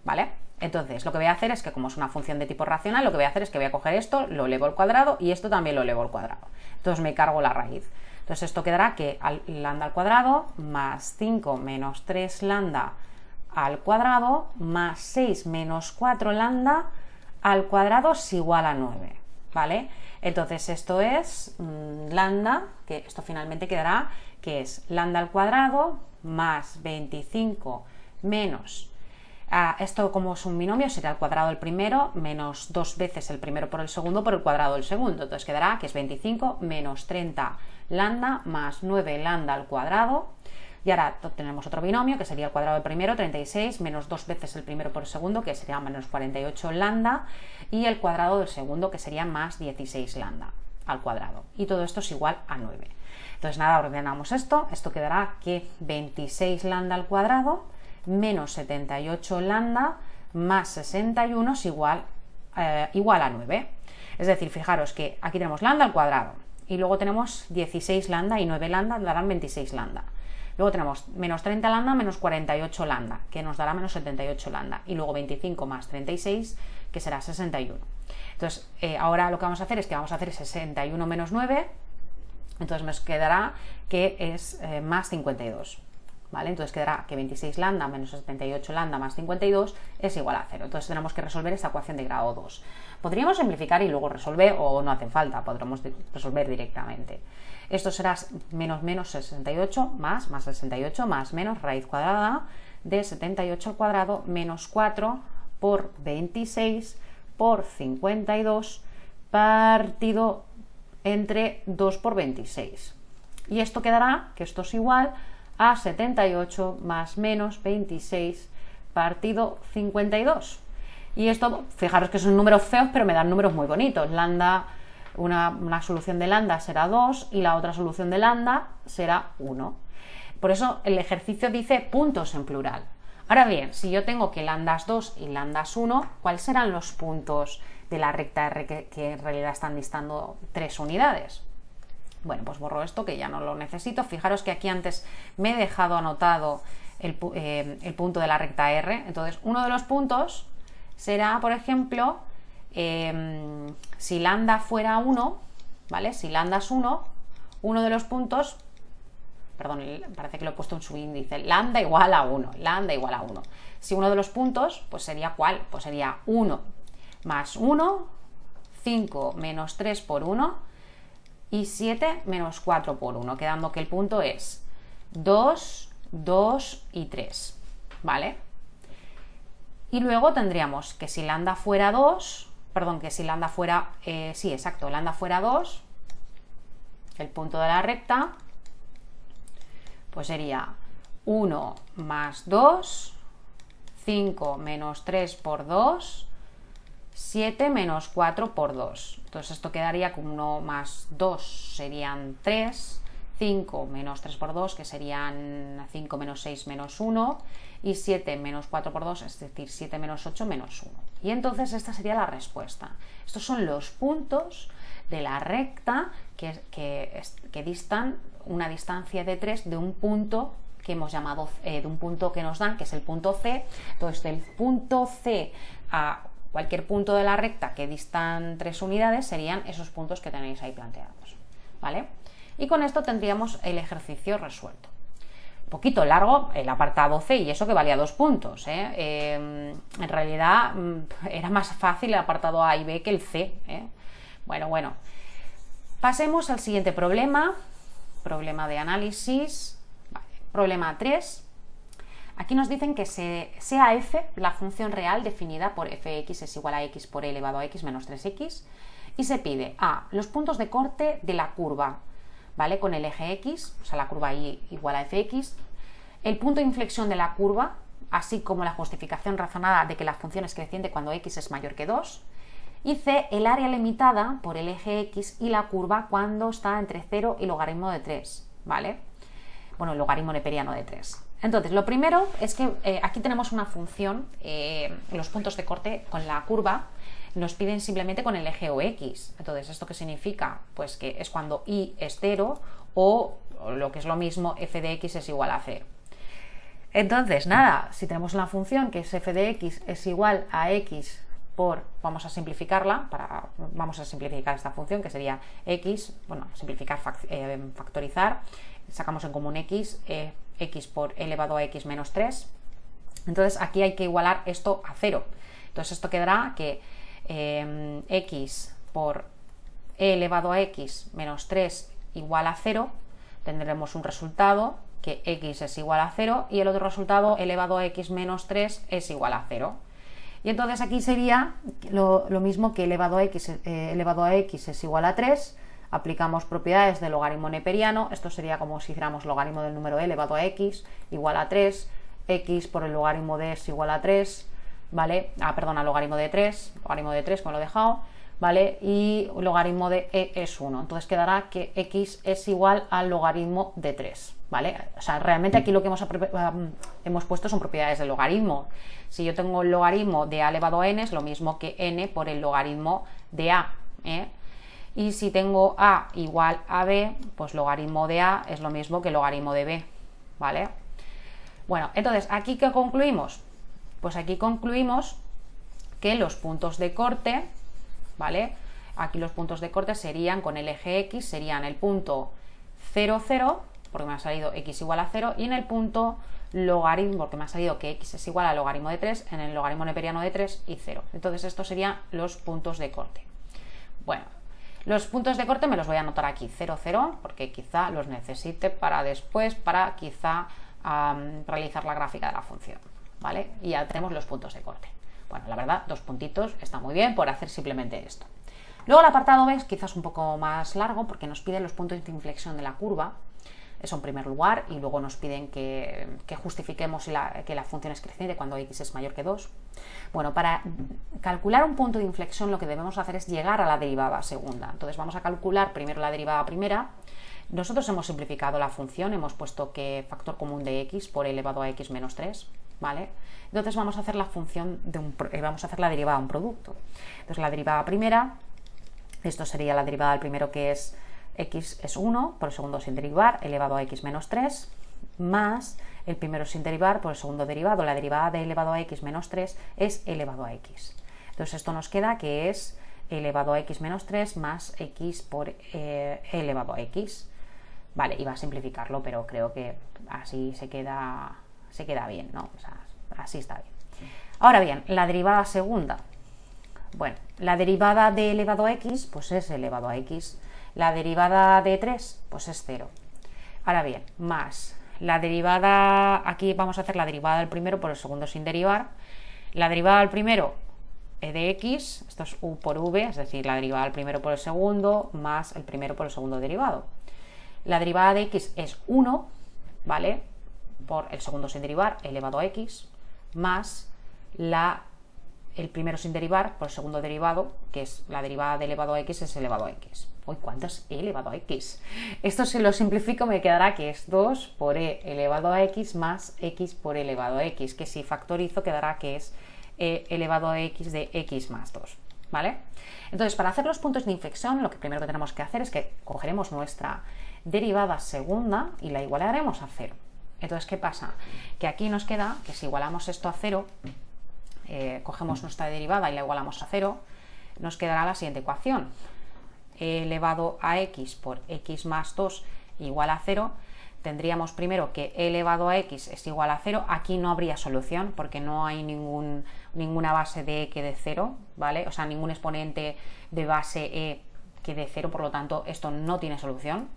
¿vale? Entonces, lo que voy a hacer es que, como es una función de tipo racional, lo que voy a hacer es que voy a coger esto, lo elevo al cuadrado y esto también lo elevo al cuadrado. Entonces me cargo la raíz. Entonces esto quedará que lambda al cuadrado más 5 menos 3 lambda al cuadrado más 6 menos 4 lambda al cuadrado es igual a 9, ¿vale? Entonces esto es lambda, que esto finalmente quedará que es lambda al cuadrado más 25 menos... esto, como es un binomio, será el cuadrado del primero menos 2 veces el primero por el segundo por el cuadrado del segundo. Entonces quedará que es 25 menos 30 lambda más 9 lambda al cuadrado. Y ahora tenemos otro binomio que sería el cuadrado del primero, 36, menos 2 veces el primero por el segundo, que sería menos 48 lambda, y el cuadrado del segundo, que sería más 16 lambda al cuadrado. Y todo esto es igual a 9. Entonces nada, ordenamos esto. Esto quedará que 26 lambda al cuadrado menos 78 lambda más 61 es igual a 9. Es decir, fijaros que aquí tenemos lambda al cuadrado y luego tenemos 16 lambda y 9 lambda darán 26 lambda. Luego tenemos menos 30 lambda menos 48 lambda, que nos dará menos 78 lambda. Y luego 25 más 36, que será 61. Entonces, ahora lo que vamos a hacer es que vamos a hacer 61 menos 9. Entonces nos quedará que es más 52. ¿Vale? Entonces quedará que 26 lambda menos 78 lambda más 52 es igual a 0. Entonces tenemos que resolver esta ecuación de grado 2. Podríamos simplificar y luego resolver, o no hace falta, podremos resolver directamente. Esto será menos 68 más 68 más menos raíz cuadrada de 78 al cuadrado menos 4 por 26 por 52 partido entre 2 por 26. Y esto quedará que esto es igual a 78 más menos 26 partido 52. Y esto, fijaros que son números feos, pero me dan números muy bonitos. Lambda, una solución de lambda será 2 y la otra solución de lambda será 1. Por eso el ejercicio dice puntos en plural. Ahora bien, si yo tengo que lambda es 2 y lambda es 1, ¿cuáles serán los puntos de la recta R que en realidad están distando 3 unidades? Bueno, pues borro esto que ya no lo necesito. Fijaros que aquí antes me he dejado anotado el punto de la recta R. Entonces, uno de los puntos será, por ejemplo, si lambda fuera 1, ¿vale? Si lambda es 1, uno de los puntos, perdón, parece que lo he puesto en subíndice, lambda igual a 1, lambda igual a 1. Si uno de los puntos, pues sería ¿cuál? Pues sería 1 más 1, 5 menos 3 por 1 y 7 menos 4 por 1, quedando que el punto es 2, 2 y 3, ¿vale? Y luego tendríamos que si lambda fuera 2, perdón, que si lambda fuera, sí, exacto, lambda fuera 2, el punto de la recta, pues sería 1 más 2, 5 menos 3 por 2, 7 menos 4 por 2. Entonces esto quedaría con 1 más 2 serían 3, 5 menos 3 por 2, que serían 5 menos 6 menos 1, y 7 menos 4 por 2, es decir, 7 menos 8 menos 1. Y entonces esta sería la respuesta. Estos son los puntos de la recta que distan una distancia de 3 de un punto que hemos llamado, de un punto que nos dan, que es el punto C. Entonces, del punto C a cualquier punto de la recta que distan 3 unidades serían esos puntos que tenéis ahí planteados, ¿vale? Y con esto tendríamos el ejercicio resuelto. Un poquito largo el apartado C, y eso que valía 2 puntos, ¿eh? En realidad era más fácil el apartado A y B que el C, ¿eh? Bueno. Pasemos al siguiente problema de análisis. Vale. Problema 3. Aquí nos dicen que sea f la función real definida por fx es igual a x por e elevado a x menos 3x, y se pide a los puntos de corte de la curva, ¿vale? Con el eje x, o sea, la curva y igual a fx, el punto de inflexión de la curva, así como la justificación razonada de que la función es creciente cuando x es mayor que 2, y c, el área limitada por el eje x y la curva cuando está entre 0 y logaritmo de 3, ¿vale? Bueno, el logaritmo neperiano de 3. Entonces, lo primero es que aquí tenemos una función, los puntos de corte con la curva nos piden simplemente con el eje o x. Entonces, ¿esto qué significa? Pues que es cuando y es 0 o lo que es lo mismo, f de x es igual a 0. Entonces, nada, si tenemos una función que es f de x es igual a x por, vamos a simplificarla, vamos a simplificar esta función que sería x, bueno, simplificar, factorizar, sacamos en común x, x por e elevado a x menos 3. Entonces aquí hay que igualar esto a 0. Entonces esto quedará que x por e elevado a x menos 3 igual a 0. Tendremos un resultado que x es igual a 0 y el otro resultado elevado a x menos 3 es igual a 0. Y entonces aquí sería lo mismo que elevado a x es igual a 3. Aplicamos propiedades del logaritmo neperiano. Esto sería como si hiciéramos logaritmo del número e elevado a x igual a 3, x por el logaritmo de es igual a 3, ¿vale? Perdón, logaritmo de 3, como lo he dejado, ¿vale? Y logaritmo de e es 1. Entonces quedará que x es igual al logaritmo de 3, ¿vale? O sea, realmente aquí lo que hemos puesto son propiedades del logaritmo. Si yo tengo el logaritmo de a elevado a n, es lo mismo que n por el logaritmo de a, ¿eh? Y si tengo a igual a b, pues logaritmo de a es lo mismo que logaritmo de b, ¿vale? Bueno, entonces, ¿aquí qué concluimos? Pues aquí concluimos que los puntos de corte, ¿vale? Aquí los puntos de corte serían con el eje x, serían el punto 0, 0, porque me ha salido x igual a 0, y en el punto logaritmo, porque me ha salido que x es igual al logaritmo de 3, en el logaritmo neperiano de 3 y 0. Entonces estos serían los puntos de corte. Bueno, los puntos de corte me los voy a anotar aquí, 0, 0, porque quizá los necesite para después, para quizá realizar la gráfica de la función, ¿vale? Y ya tenemos los puntos de corte. Bueno, la verdad, 2 puntitos está muy bien por hacer simplemente esto. Luego el apartado B es quizás un poco más largo porque nos piden los puntos de inflexión de la curva, eso en primer lugar, y luego nos piden que justifiquemos que la función es creciente cuando x es mayor que 2. Bueno, para calcular un punto de inflexión lo que debemos hacer es llegar a la derivada segunda. Entonces vamos a calcular primero la derivada primera. Nosotros hemos simplificado la función, hemos puesto que factor común de x por e elevado a x menos 3, ¿vale? Entonces vamos a hacer la función vamos a hacer la derivada de un producto. Entonces la derivada primera, esto sería la derivada del primero que es x es 1 por el segundo sin derivar elevado a x menos 3 más el primero sin derivar por el segundo derivado. La derivada de elevado a x menos 3 es elevado a x. Entonces esto nos queda que es elevado a x menos 3 más x por elevado a x. Vale, iba a simplificarlo, pero creo que así se queda bien, ¿no? O sea, así está bien. Ahora bien, la derivada segunda. Bueno, la derivada de elevado a x, pues es elevado a x. La derivada de 3, pues es 0. Ahora bien, más la derivada, aquí vamos a hacer la derivada del primero por el segundo sin derivar. La derivada del primero de x, esto es u por v, es decir, la derivada del primero por el segundo más el primero por el segundo derivado. La derivada de x es 1, ¿vale? Por el segundo sin derivar elevado a x más el primero sin derivar por el segundo derivado, que es la derivada de elevado a x es elevado a x. Uy, ¿cuánto es e elevado a x? Esto si lo simplifico me quedará que es 2 por e elevado a x más x por e elevado a x, que si factorizo quedará que es e elevado a x de x más 2, ¿vale? Entonces, para hacer los puntos de inflexión, lo que primero que tenemos que hacer es que cogeremos nuestra derivada segunda y la igualaremos a 0. Entonces, ¿qué pasa? Que aquí nos queda que si igualamos esto a 0, cogemos nuestra derivada y la igualamos a 0, nos quedará la siguiente ecuación. E elevado a x por x más 2 igual a 0. Tendríamos primero que e elevado a x es igual a 0. Aquí no habría solución porque no hay ninguna base de e que dé 0, ¿vale? O sea, ningún exponente de base e que dé 0, por lo tanto, esto no tiene solución.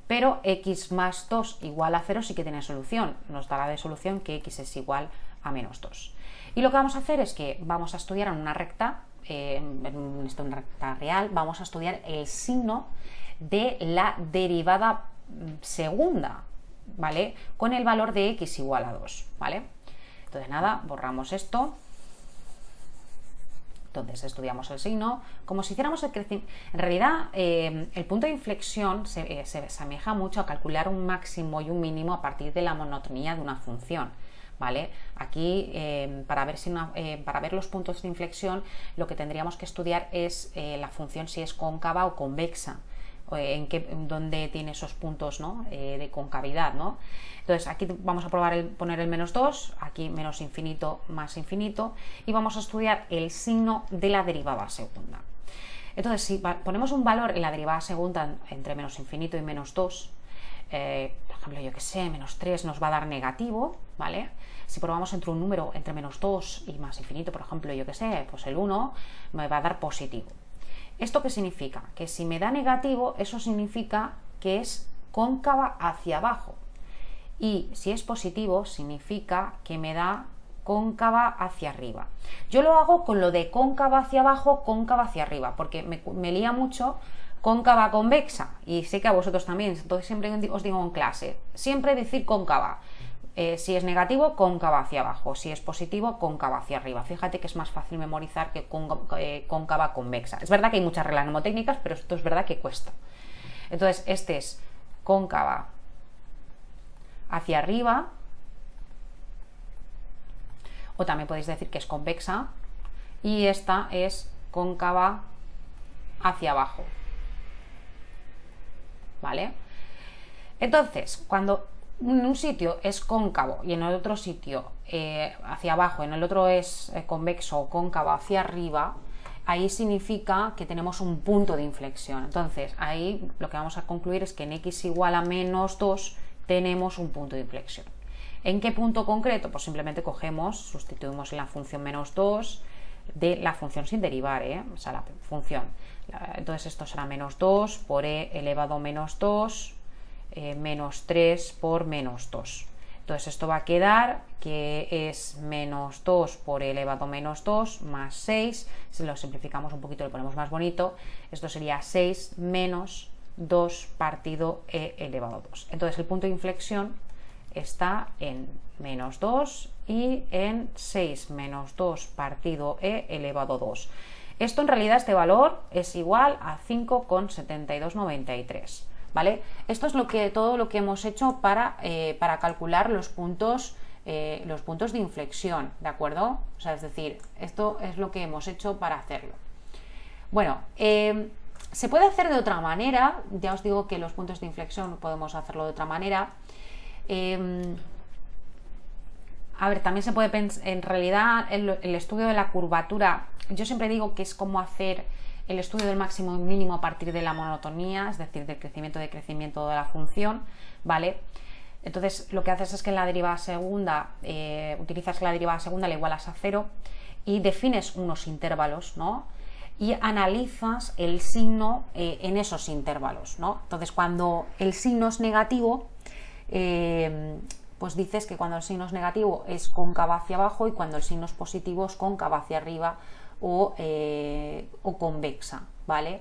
Pero x más 2 igual a 0 sí que tiene solución. Nos dará de solución que x es igual a menos 2. Y lo que vamos a hacer es que vamos a estudiar en una recta, una recta real, vamos a estudiar el signo de la derivada segunda, ¿vale? Con el valor de x igual a 2, ¿vale? Entonces nada, borramos esto. Entonces estudiamos el signo como si hiciéramos el crecimiento. En realidad el punto de inflexión se asemeja mucho a calcular un máximo y un mínimo a partir de la monotonía de una función, ¿vale? Aquí para ver los puntos de inflexión lo que tendríamos que estudiar es la función si es cóncava o convexa, dónde tiene esos puntos, ¿no? De concavidad, ¿no? Entonces aquí vamos a probar poner el menos 2, aquí menos infinito más infinito, y vamos a estudiar el signo de la derivada segunda. Entonces si ponemos un valor en la derivada segunda entre menos infinito y menos 2, por ejemplo, yo que sé, menos 3 nos va a dar negativo, ¿vale? Si probamos entre un número entre menos 2 y más infinito, por ejemplo, yo que sé, pues el 1 me va a dar positivo. ¿Esto qué significa? Que si me da negativo, eso significa que es cóncava hacia abajo. Y si es positivo, significa que me da cóncava hacia arriba. Yo lo hago con lo de cóncava hacia abajo, cóncava hacia arriba, porque me lía mucho cóncava convexa, y sé que a vosotros también, entonces siempre os digo en clase, siempre decir cóncava. Si es negativo, cóncava hacia abajo. Si es positivo, cóncava hacia arriba. Fíjate que es más fácil memorizar que cóncava convexa. Es verdad que hay muchas reglas mnemotécnicas, pero esto es verdad que cuesta. Entonces, este es cóncava hacia arriba, o también podéis decir que es convexa, y esta es cóncava hacia abajo, ¿vale? Entonces, cuando en un sitio es cóncavo y en el otro sitio hacia abajo, en el otro es convexo o cóncavo hacia arriba, ahí significa que tenemos un punto de inflexión. Entonces ahí lo que vamos a concluir es que en x igual a menos 2 tenemos un punto de inflexión. ¿En qué punto concreto? Pues simplemente sustituimos en la función menos 2 de la función sin derivar, o sea, la función. Entonces esto será menos 2 por e elevado a menos 2 menos 3 por menos 2. Entonces esto va a quedar que es menos 2 por e elevado a menos 2 más 6. Si lo simplificamos un poquito, lo ponemos más bonito, esto sería 6 menos 2 partido e elevado a 2. Entonces el punto de inflexión está en menos 2 y en 6 menos 2 partido e elevado a 2. Esto en realidad, este valor es igual a 5,7293. ¿Vale? Esto es todo lo que hemos hecho para calcular los puntos de inflexión, ¿de acuerdo? O sea, es decir, esto es lo que hemos hecho para hacerlo. Bueno, se puede hacer de otra manera, ya os digo que los puntos de inflexión podemos hacerlo de otra manera. A ver, también se puede pensar, en realidad el estudio de la curvatura, yo siempre digo que es como hacer el estudio del máximo y mínimo a partir de la monotonía, es decir, del crecimiento de la función, ¿vale? Entonces lo que haces es que en la derivada segunda, utilizas que la derivada segunda la igualas a 0 y defines unos intervalos, ¿no? Y analizas el signo en esos intervalos, ¿no? Entonces cuando el signo es negativo, pues dices que cuando el signo es negativo es cóncava hacia abajo y cuando el signo es positivo es cóncava hacia arriba o convexa, ¿vale?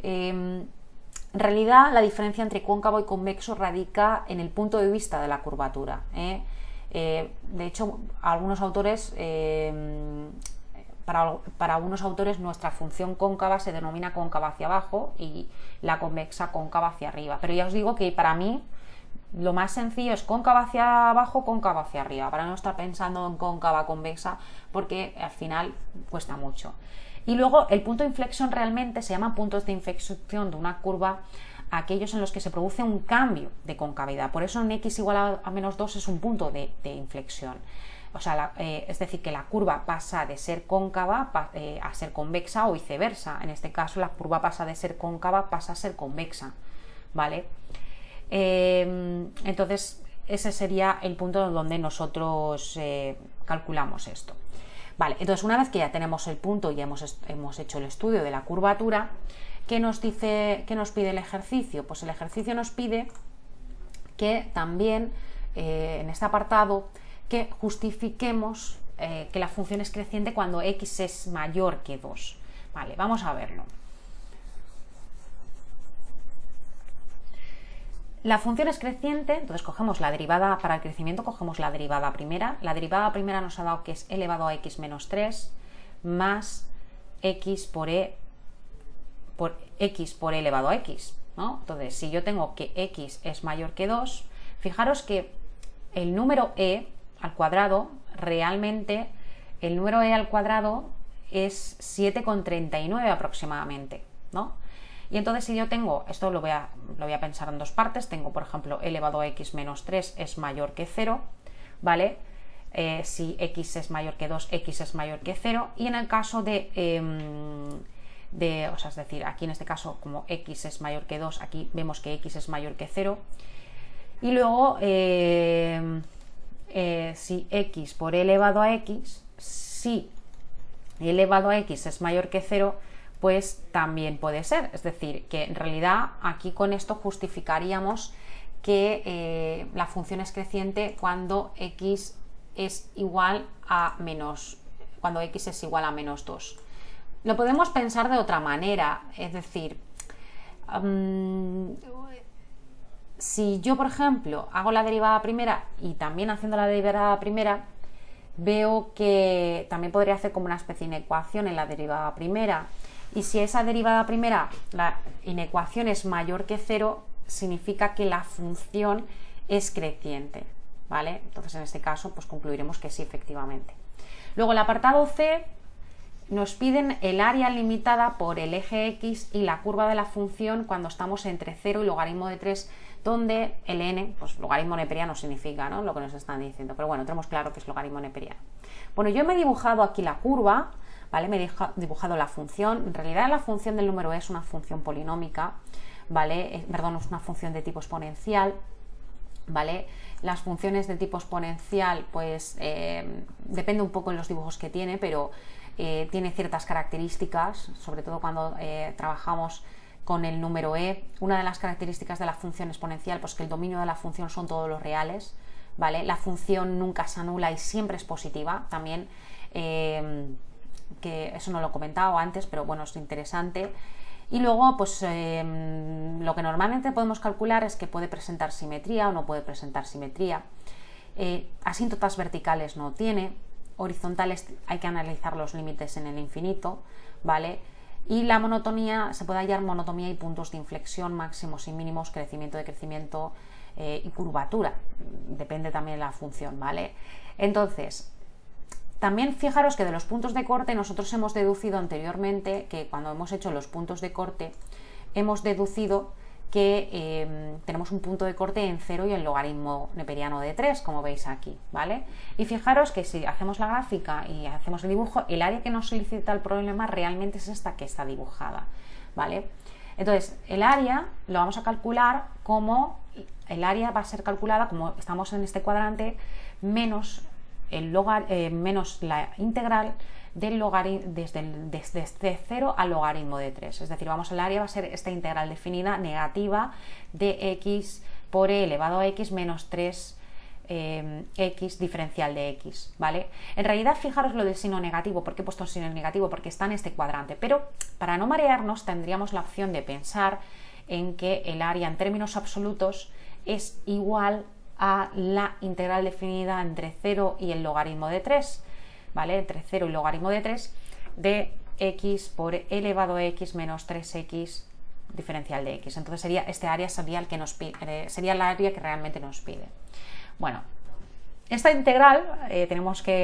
En realidad la diferencia entre cóncavo y convexo radica en el punto de vista de la curvatura, ¿eh? De hecho, algunos autores, para algunos autores nuestra función cóncava se denomina cóncava hacia abajo y la convexa cóncava hacia arriba, pero ya os digo que para mí lo más sencillo es cóncava hacia abajo, cóncava hacia arriba, para no estar pensando en cóncava convexa, porque al final cuesta mucho. Y luego el punto de inflexión realmente se llama puntos de inflexión de una curva aquellos en los que se produce un cambio de concavidad. Por eso en x igual a menos 2 es un punto de inflexión. O sea, es decir, que la curva pasa de ser cóncava a ser convexa o viceversa. En este caso la curva pasa de ser cóncava, pasa a ser convexa, ¿vale? Entonces ese sería el punto donde nosotros calculamos esto. Vale, entonces una vez que ya tenemos el punto y hemos hecho el estudio de la curvatura, ¿qué nos pide el ejercicio? Pues el ejercicio nos pide que también en este apartado que justifiquemos que la función es creciente cuando x es mayor que 2. Vale, vamos a verlo. La función es creciente, entonces cogemos la derivada para el crecimiento, cogemos la derivada primera. La derivada primera nos ha dado que es elevado a x menos 3 más x por x por e elevado a x, ¿no? Entonces, si yo tengo que x es mayor que 2, fijaros que el número e al cuadrado, realmente el número e al cuadrado es 7,39 aproximadamente, ¿no? Y entonces si yo tengo, esto lo voy a pensar en dos partes, tengo por ejemplo elevado a x menos 3 es mayor que 0, ¿vale? Si x es mayor que 2, x es mayor que 0, y en el caso o sea, es decir, aquí en este caso como x es mayor que 2, aquí vemos que x es mayor que 0, y luego si x por e elevado a x, si e elevado a x es mayor que 0, pues también puede ser, es decir, que en realidad aquí con esto justificaríamos que la función es creciente cuando x es igual a menos 2. Lo podemos pensar de otra manera, es decir, si yo por ejemplo hago la derivada primera y también haciendo la derivada primera veo que también podría hacer como una especie de inecuación en la derivada primera. Y si esa derivada primera, la inecuación es mayor que 0, significa que la función es creciente, ¿vale? Entonces en este caso pues concluiremos que sí, efectivamente. Luego el apartado C nos piden el área limitada por el eje X y la curva de la función cuando estamos entre 0 y logaritmo de 3, donde el n, pues logaritmo neperiano significa, ¿no?, lo que nos están diciendo, pero bueno, tenemos claro que es logaritmo neperiano. Bueno, yo me he dibujado aquí la curva, ¿vale? Me he dibujado la función. En realidad la función del número e es una función polinómica, ¿vale? Perdón, es una función de tipo exponencial, ¿vale? Las funciones de tipo exponencial, pues depende un poco en los dibujos que tiene, pero tiene ciertas características, sobre todo cuando trabajamos con el número e. Una de las características de la función exponencial, pues que el dominio de la función son todos los reales, ¿vale? La función nunca se anula y siempre es positiva, también que eso no lo he comentado antes, pero bueno, es interesante. Y luego, pues lo que normalmente podemos calcular es que puede presentar simetría o no puede presentar simetría. Asíntotas verticales no tiene, horizontales hay que analizar los límites en el infinito, ¿vale? Y la monotonía, se puede hallar monotonía y puntos de inflexión, máximos y mínimos, crecimiento, decrecimiento y curvatura, depende también de la función, ¿vale? Entonces, También fijaros que de los puntos de corte nosotros hemos deducido anteriormente que cuando hemos hecho los puntos de corte hemos deducido que tenemos un punto de corte en 0 y el logaritmo neperiano de 3, como veis aquí, ¿vale? Y fijaros que si hacemos la gráfica y hacemos el dibujo, el área que nos solicita el problema realmente es esta que está dibujada, ¿vale? Entonces, el área lo vamos a calcular como, el área va a ser calculada como estamos en este cuadrante, menos la integral del logaritmo desde 0 al logaritmo de 3. Es decir, el área va a ser esta integral definida negativa de x por e elevado a x menos 3 x diferencial de x, ¿vale? En realidad, fijaros lo del signo negativo. ¿Por qué he puesto un signo negativo? Porque está en este cuadrante. Pero para no marearnos, tendríamos la opción de pensar en que el área en términos absolutos es igual a la integral definida entre 0 y el logaritmo de 3, ¿vale? Entre 0 y el logaritmo de 3 de x por e elevado a x menos 3x diferencial de x. Entonces este área sería el que nos pide, sería el área que realmente nos pide. Bueno, esta integral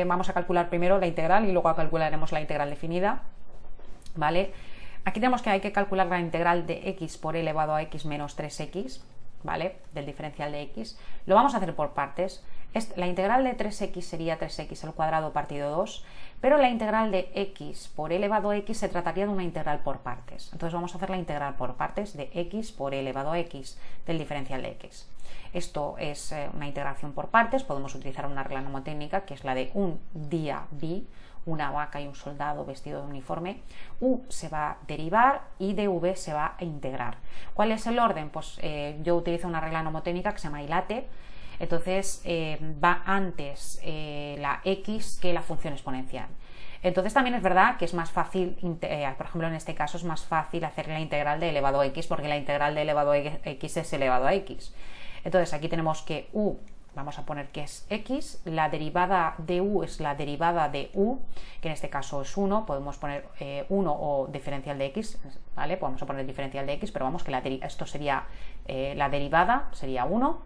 vamos a calcular primero la integral y luego calcularemos la integral definida, ¿vale? Aquí tenemos que hay que calcular la integral de x por e elevado a x menos 3x, ¿vale? Del diferencial de x. Lo vamos a hacer por partes. La integral de 3x sería 3x al cuadrado partido 2, pero la integral de x por e elevado a x se trataría de una integral por partes. Entonces vamos a hacer la integral por partes de x por e elevado a x del diferencial de x. Esto es una integración por partes. Podemos utilizar una regla mnemotécnica que es la de un día bi, una vaca y un soldado vestido de uniforme. U se va a derivar y dv se va a integrar. ¿Cuál es el orden? Pues yo utilizo una regla mnemotécnica que se llama ILATE. Entonces va antes la x que la función exponencial. Entonces también es verdad que es más fácil, por ejemplo en este caso es más fácil hacer la integral de elevado a x porque la integral de elevado a x es elevado a x. Entonces aquí tenemos que u, vamos a poner que es x, la derivada de u es la derivada de u, que en este caso es 1, podemos poner 1 o diferencial de x, ¿vale? Podemos poner diferencial de x, pero vamos que esto sería la derivada, sería 1.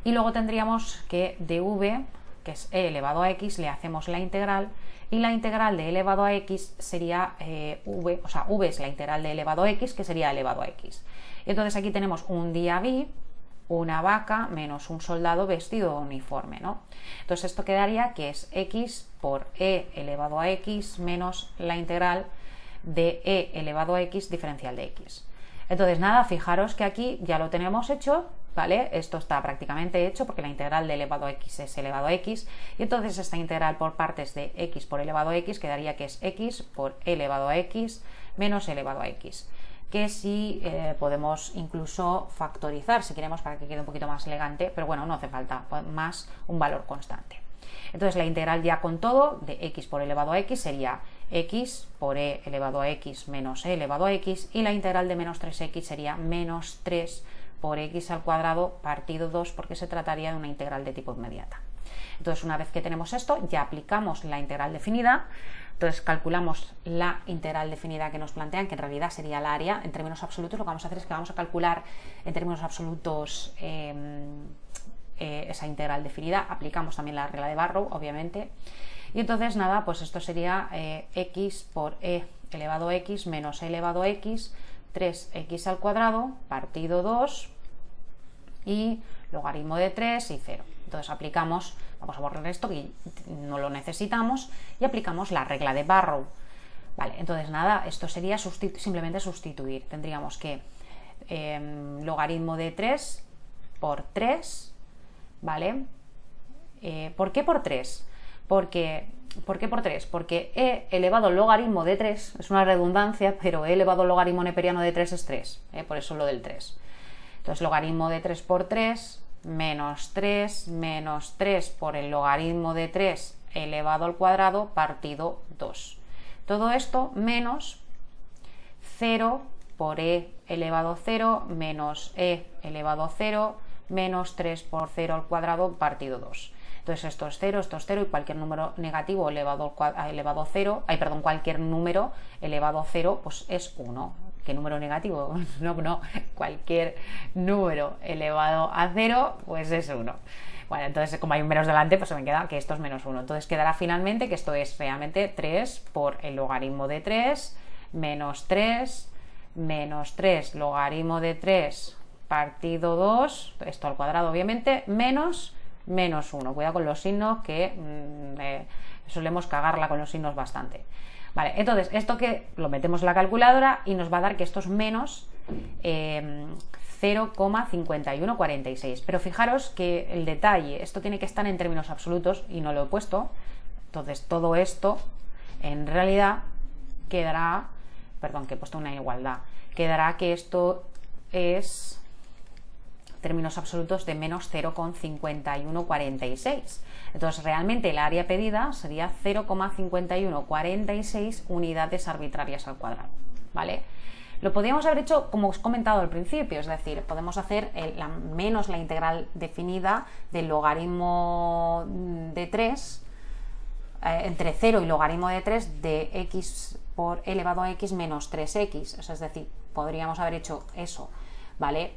Y luego tendríamos que dv, que es e elevado a x, le hacemos la integral, y la integral de e elevado a x sería v, o sea, v es la integral de e elevado a x, que sería elevado a x. Y entonces aquí tenemos un día bi, una vaca, menos un soldado vestido de uniforme, ¿no? Entonces esto quedaría que es x por e elevado a x menos la integral de e elevado a x diferencial de x. Entonces nada, fijaros que aquí ya lo tenemos hecho, ¿vale? Esto está prácticamente hecho porque la integral de elevado a x es elevado a x, y entonces esta integral por partes de x por elevado a x quedaría que es x por elevado a x menos elevado a x, que sí podemos incluso factorizar si queremos para que quede un poquito más elegante, pero bueno, no hace falta, más un valor constante. Entonces la integral ya con todo de x por elevado a x sería x por e elevado a x menos e elevado a x, y la integral de menos 3x sería menos 3 por x al cuadrado partido 2, porque se trataría de una integral de tipo inmediata. Entonces una vez que tenemos esto, ya aplicamos la integral definida. Entonces calculamos la integral definida que nos plantean, que en realidad sería el área. En términos absolutos lo que vamos a hacer es que vamos a calcular en términos absolutos esa integral definida. Aplicamos también la regla de Barrow, obviamente. Y entonces nada, pues esto sería x por e elevado a x menos e elevado a x, 3x al cuadrado partido 2 y logaritmo de 3 y 0. Entonces aplicamos, vamos a borrar esto que no lo necesitamos, y aplicamos la regla de Barrow. Vale, entonces nada, esto sería simplemente sustituir. Tendríamos que logaritmo de 3 por 3, ¿vale? ¿Por qué por 3? ¿Por qué por 3? Porque e elevado al logaritmo de 3, es una redundancia, pero e elevado al logaritmo neperiano de 3 es 3, por eso lo del 3. Entonces logaritmo de 3 por 3, menos 3 por el logaritmo de 3 elevado al cuadrado partido 2. Todo esto menos 0 por e elevado a 0 menos e elevado a 0 menos 3 por 0 al cuadrado partido 2. Entonces esto es 0 y cualquier número negativo elevado a 0, cualquier número elevado a 0 pues es 1. ¿Qué número negativo? No, cualquier número elevado a 0 pues es 1. Bueno, entonces como hay un menos delante, pues se me queda que esto es menos 1. Entonces quedará finalmente que esto es realmente 3 por el logaritmo de 3 menos 3 logaritmo de 3 partido 2, esto al cuadrado obviamente, menos 1. Cuidado con los signos, que solemos cagarla con los signos bastante. Vale, entonces esto que lo metemos en la calculadora y nos va a dar que esto es menos 0,5146. Pero fijaros que el detalle, esto tiene que estar en términos absolutos y no lo he puesto. Entonces todo esto en realidad quedará, perdón, que he puesto una igualdad, quedará que esto es términos absolutos de menos 0,5146. Entonces realmente el área pedida sería 0,5146 unidades arbitrarias al cuadrado, ¿vale? Lo podríamos haber hecho como os he comentado al principio, es decir, podemos hacer menos la integral definida del logaritmo de 3 entre 0 y logaritmo de 3 de x por elevado a x menos 3x, es decir, podríamos haber hecho eso, ¿vale?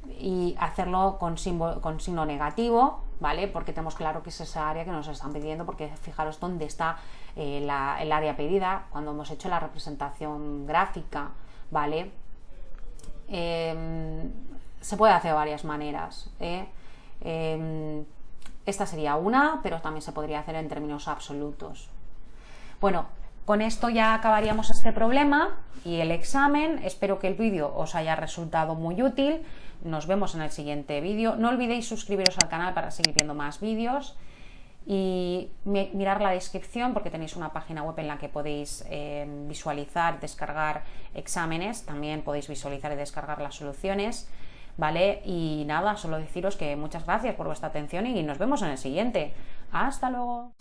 Y hacerlo con signo negativo, ¿vale? Porque tenemos claro que es esa área que nos están pidiendo, porque fijaros dónde está el área pedida cuando hemos hecho la representación gráfica, ¿vale? Se puede hacer de varias maneras, esta sería una, pero también se podría hacer en términos absolutos. Bueno, con esto ya acabaríamos este problema y el examen. Espero que el vídeo os haya resultado muy útil. Nos vemos en el siguiente vídeo. No olvidéis suscribiros al canal para seguir viendo más vídeos y mirar la descripción porque tenéis una página web en la que podéis visualizar, descargar exámenes. También podéis visualizar y descargar las soluciones, ¿vale? Y nada, solo deciros que muchas gracias por vuestra atención y nos vemos en el siguiente. ¡Hasta luego!